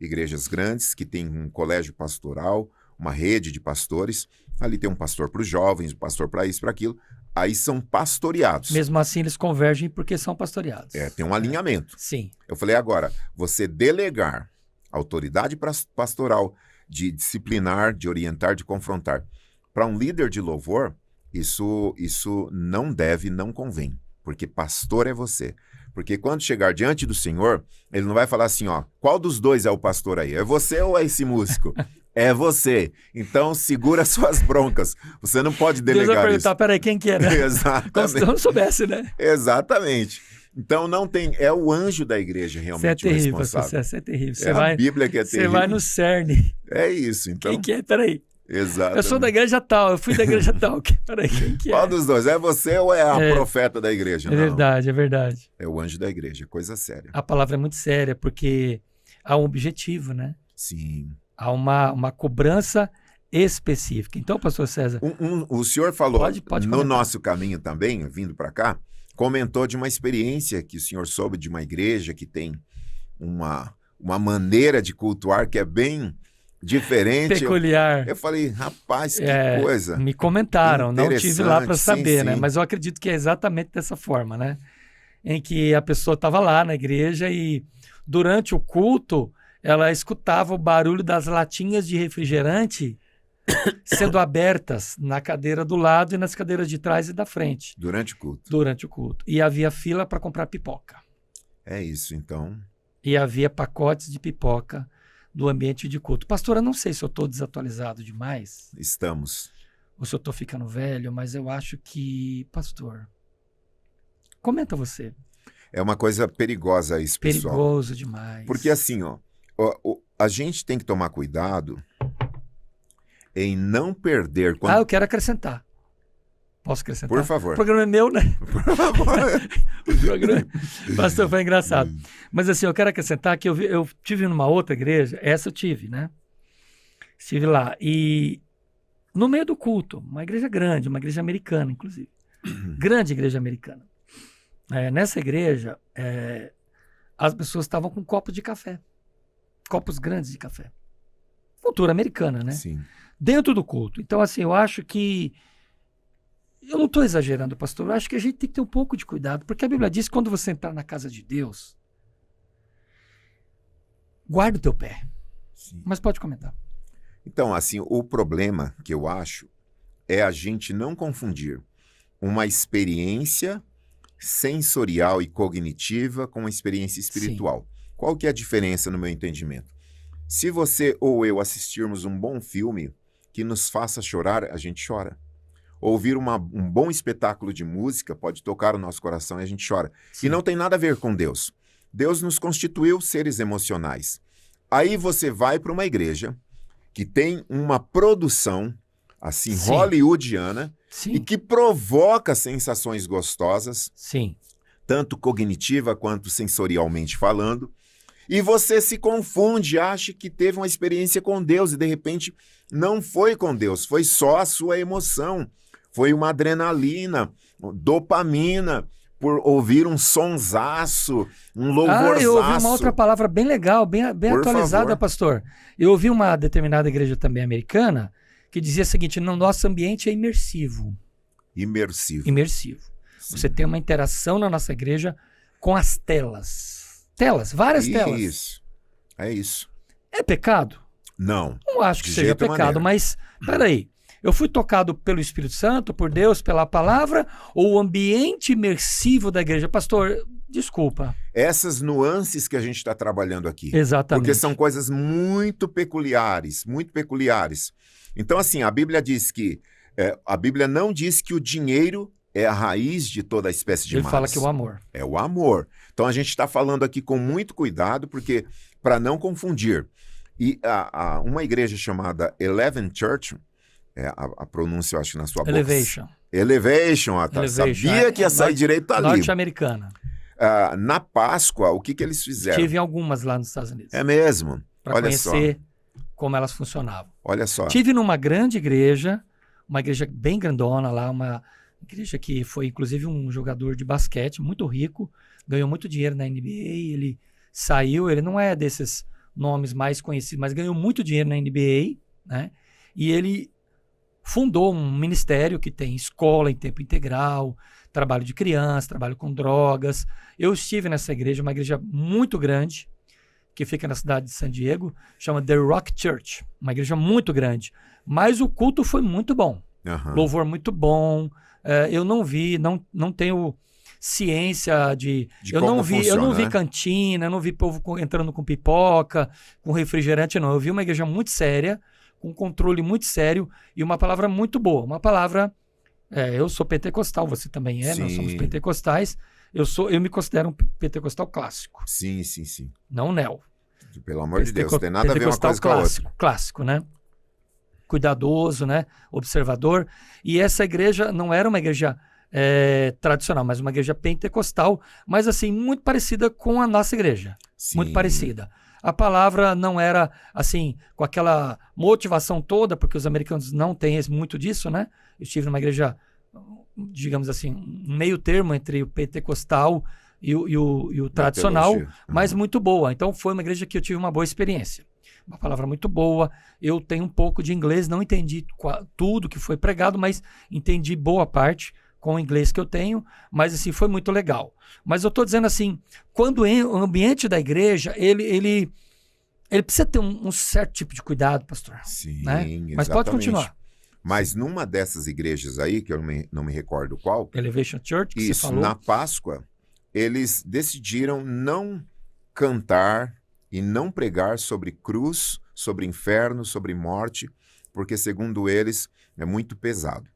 igrejas grandes, que tem um colégio pastoral, uma rede de pastores, ali tem um pastor para os jovens, um pastor para isso, para aquilo, aí são pastoreados. Mesmo assim, eles convergem porque são pastoreados. Tem um alinhamento. Sim. Eu falei, agora, você delegar autoridade pastoral de disciplinar, de orientar, de confrontar, para um líder de louvor, isso não convém, porque pastor é você. Porque quando chegar diante do Senhor, ele não vai falar assim, ó, qual dos dois é o pastor aí? É você ou é esse músico? É você. Então, segura suas broncas. Você não pode delegar Deus vai perguntar, isso. peraí, quem que é, né? Exatamente. Como se eu não soubesse, né? Exatamente. Então, não tem... É o anjo da igreja realmente o responsável. Você é terrível. É a Bíblia que é terrível. Você vai no cerne. É isso, então... Quem que é? Peraí. Exato. Eu sou da igreja tal, eu fui da igreja tal. Peraí, quem que é? Qual dos dois? É você ou é a profeta da igreja? É verdade, é verdade. É o anjo da igreja, coisa séria. A palavra é muito séria, porque há um objetivo, né? Sim. Há uma cobrança específica. Então, pastor César... O senhor falou, pode no nosso caminho também, vindo para cá, comentou de uma experiência que o senhor soube de uma igreja que tem uma maneira de cultuar que é bem... diferente. Peculiar. Eu falei, rapaz, que coisa. Me comentaram, não tive lá para saber, sim, né? sim. Mas eu acredito que é exatamente dessa forma, né? Em que a pessoa estava lá na igreja e durante o culto ela escutava o barulho das latinhas de refrigerante sendo abertas na cadeira do lado e nas cadeiras de trás e da frente. Durante o culto. Durante o culto. E havia fila para comprar pipoca. É isso, então. E havia pacotes de pipoca do ambiente de culto. Pastor, eu não sei se eu estou desatualizado demais. Estamos. ou se eu tô ficando velho, mas eu acho que, pastor, comenta você. É uma coisa perigosa isso, pessoal. Perigoso demais. Porque assim, a gente tem que tomar cuidado em não perder... Eu quero acrescentar. Posso acrescentar? Por favor. O programa é meu, né? Por favor. O programa... Pastor, foi engraçado. Mas assim, eu quero acrescentar que eu tive numa outra igreja, essa eu tive, né? Estive lá. E no meio do culto, uma igreja grande, uma igreja americana, inclusive. Grande igreja americana. Nessa igreja, as pessoas estavam com copos de café. Copos grandes de café. Cultura americana, né? Sim. Dentro do culto. Então, assim, eu acho que... Eu não estou exagerando, pastor. Eu acho que a gente tem que ter um pouco de cuidado. Porque a Bíblia diz que quando você entrar na casa de Deus, guarda o teu pé. Sim. Mas pode comentar. Então, assim, o problema que eu acho é a gente não confundir uma experiência sensorial e cognitiva com uma experiência espiritual. Sim. Qual que é a diferença no meu entendimento? Se você ou eu assistirmos um bom filme que nos faça chorar, a gente chora. Ouvir um bom espetáculo de música pode tocar o nosso coração e a gente chora. Sim. E não tem nada a ver com Deus. Deus nos constituiu seres emocionais. Aí você vai para uma igreja que tem uma produção, assim, Sim. hollywoodiana, Sim. e que provoca sensações gostosas, Sim. tanto cognitiva quanto sensorialmente falando, e você se confunde, acha que teve uma experiência com Deus e de repente não foi com Deus, foi só a sua emoção, foi uma adrenalina, dopamina, por ouvir um sonsaço, um louvorzaço. Eu ouvi uma outra palavra bem legal, bem atualizada, favor. Pastor. Eu ouvi uma determinada igreja também americana que dizia o seguinte: no nosso ambiente é imersivo. Imersivo. Sim. Você tem uma interação na nossa igreja com as telas. Várias telas. Isso. É isso. É pecado? Não. Não acho que seja pecado, mas peraí. Eu fui tocado pelo Espírito Santo, por Deus, pela palavra, ou o ambiente imersivo da igreja? Pastor, desculpa. Essas nuances que a gente está trabalhando aqui. Exatamente. Porque são coisas muito peculiares, muito peculiares. Então, assim, a Bíblia diz que... a Bíblia não diz que o dinheiro é a raiz de toda a espécie de males. Ele fala que é o amor. É o amor. Então, a gente está falando aqui com muito cuidado, porque para não confundir. E uma igreja chamada Eleven Church... a pronúncia, eu acho, na sua boca. Elevation. Sabia que ia sair direito ali. Norte-americana. Na Páscoa, o que eles fizeram? Tive algumas lá nos Estados Unidos. É mesmo? Para conhecer como elas funcionavam. Olha só. Tive numa grande igreja, uma igreja bem grandona lá, uma igreja que foi, inclusive, um jogador de basquete muito rico, ganhou muito dinheiro na NBA, ele saiu, ele não é desses nomes mais conhecidos, mas ganhou muito dinheiro na NBA, né? E ele fundou um ministério que tem escola em tempo integral, trabalho de criança, trabalho com drogas. Eu estive nessa igreja, uma igreja muito grande, que fica na cidade de San Diego, chama The Rock Church, uma igreja muito grande. Mas o culto foi muito bom, louvor muito bom. Eu não vi, não tenho ciência de eu não vi cantina, eu não vi povo entrando com pipoca, com refrigerante, não. Eu vi uma igreja muito séria, com um controle muito sério e uma palavra muito boa. Uma palavra... eu sou pentecostal, você também é, nós somos pentecostais. Eu me considero um pentecostal clássico. Sim. Não neo. Pelo amor de Deus, não tem nada a ver uma coisa com a outra. Clássico, né? Cuidadoso, né? Observador. E essa igreja não era uma igreja tradicional, mas uma igreja pentecostal, mas assim, muito parecida com a nossa igreja. Sim. Muito parecida. A palavra não era, assim, com aquela motivação toda, porque os americanos não têm muito disso, né? Eu estive numa igreja, digamos assim, um meio termo entre o pentecostal e o tradicional, mas muito boa. Então, foi uma igreja que eu tive uma boa experiência. Uma palavra muito boa. Eu tenho um pouco de inglês, não entendi tudo que foi pregado, mas entendi boa parte com o inglês que eu tenho, mas assim, foi muito legal. Mas eu estou dizendo assim, quando o ambiente da igreja, ele precisa ter um certo tipo de cuidado, pastor. Sim, né? Exatamente. Mas pode continuar. Mas numa dessas igrejas aí, que eu não me recordo qual... Elevation Church, que isso, você falou. Na Páscoa, eles decidiram não cantar e não pregar sobre cruz, sobre inferno, sobre morte, porque, segundo eles, é muito pesado.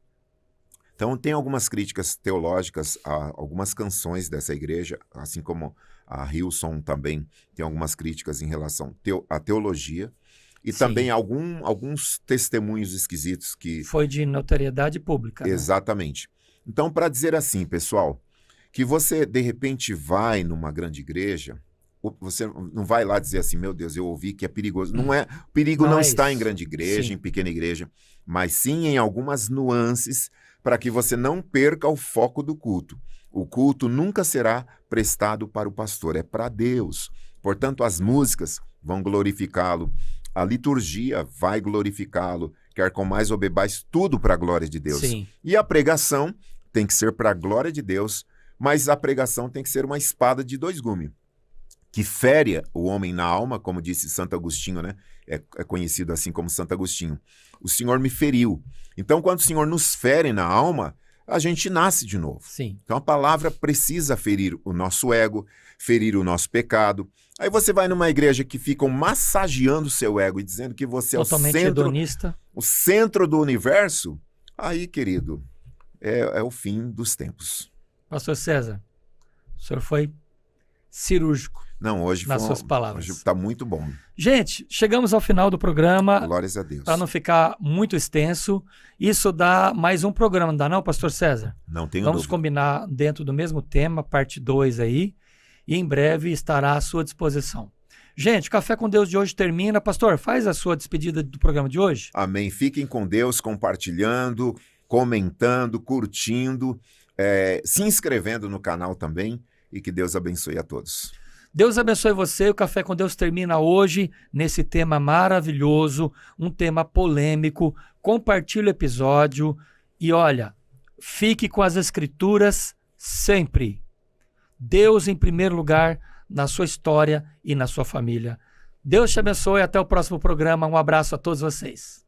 Então, tem algumas críticas teológicas a algumas canções dessa igreja, assim como a Hillsong também tem algumas críticas em relação à teologia, e Sim. também alguns testemunhos esquisitos que... Foi de notoriedade pública, né? Exatamente. Então, para dizer assim, pessoal, que você, de repente, vai numa grande igreja, você não vai lá dizer assim, meu Deus, eu ouvi que é perigoso. Não é, o perigo não é está isso. em grande igreja, Sim. em pequena igreja, mas sim em algumas nuances para que você não perca o foco do culto. O culto nunca será prestado para o pastor, é para Deus. Portanto, as músicas vão glorificá-lo, a liturgia vai glorificá-lo, quer comais ou bebais, tudo para a glória de Deus. Sim. E a pregação tem que ser para a glória de Deus, mas a pregação tem que ser uma espada de dois gumes, que fere o homem na alma, como disse Santo Agostinho, né? É conhecido assim como Santo Agostinho. O Senhor me feriu. Então, quando o Senhor nos fere na alma, a gente nasce de novo. Sim. Então, a palavra precisa ferir o nosso ego, ferir o nosso pecado. Aí você vai numa igreja que ficam massageando o seu ego e dizendo que você Totalmente é hedonista. o centro do universo. Aí, querido, é o fim dos tempos. Pastor César, o senhor foi cirúrgico. Não, hoje nas suas palavras. Hoje está muito bom. Gente, chegamos ao final do programa. Glórias a Deus. Para não ficar muito extenso, isso dá mais um programa, não dá não, Pastor César? Não tenho Vamos dúvida. combinar dentro do mesmo tema, parte 2 aí, e em breve estará à sua disposição. Gente, o Café com Deus de hoje termina. Pastor, faz a sua despedida do programa de hoje. Amém. Fiquem com Deus, compartilhando, comentando, curtindo, se inscrevendo no canal também, e que Deus abençoe a todos. Deus abençoe você. O Café com Deus termina hoje nesse tema maravilhoso, um tema polêmico. Compartilhe o episódio e olha, fique com as Escrituras sempre. Deus em primeiro lugar na sua história e na sua família. Deus te abençoe. Até o próximo programa. Um abraço a todos vocês.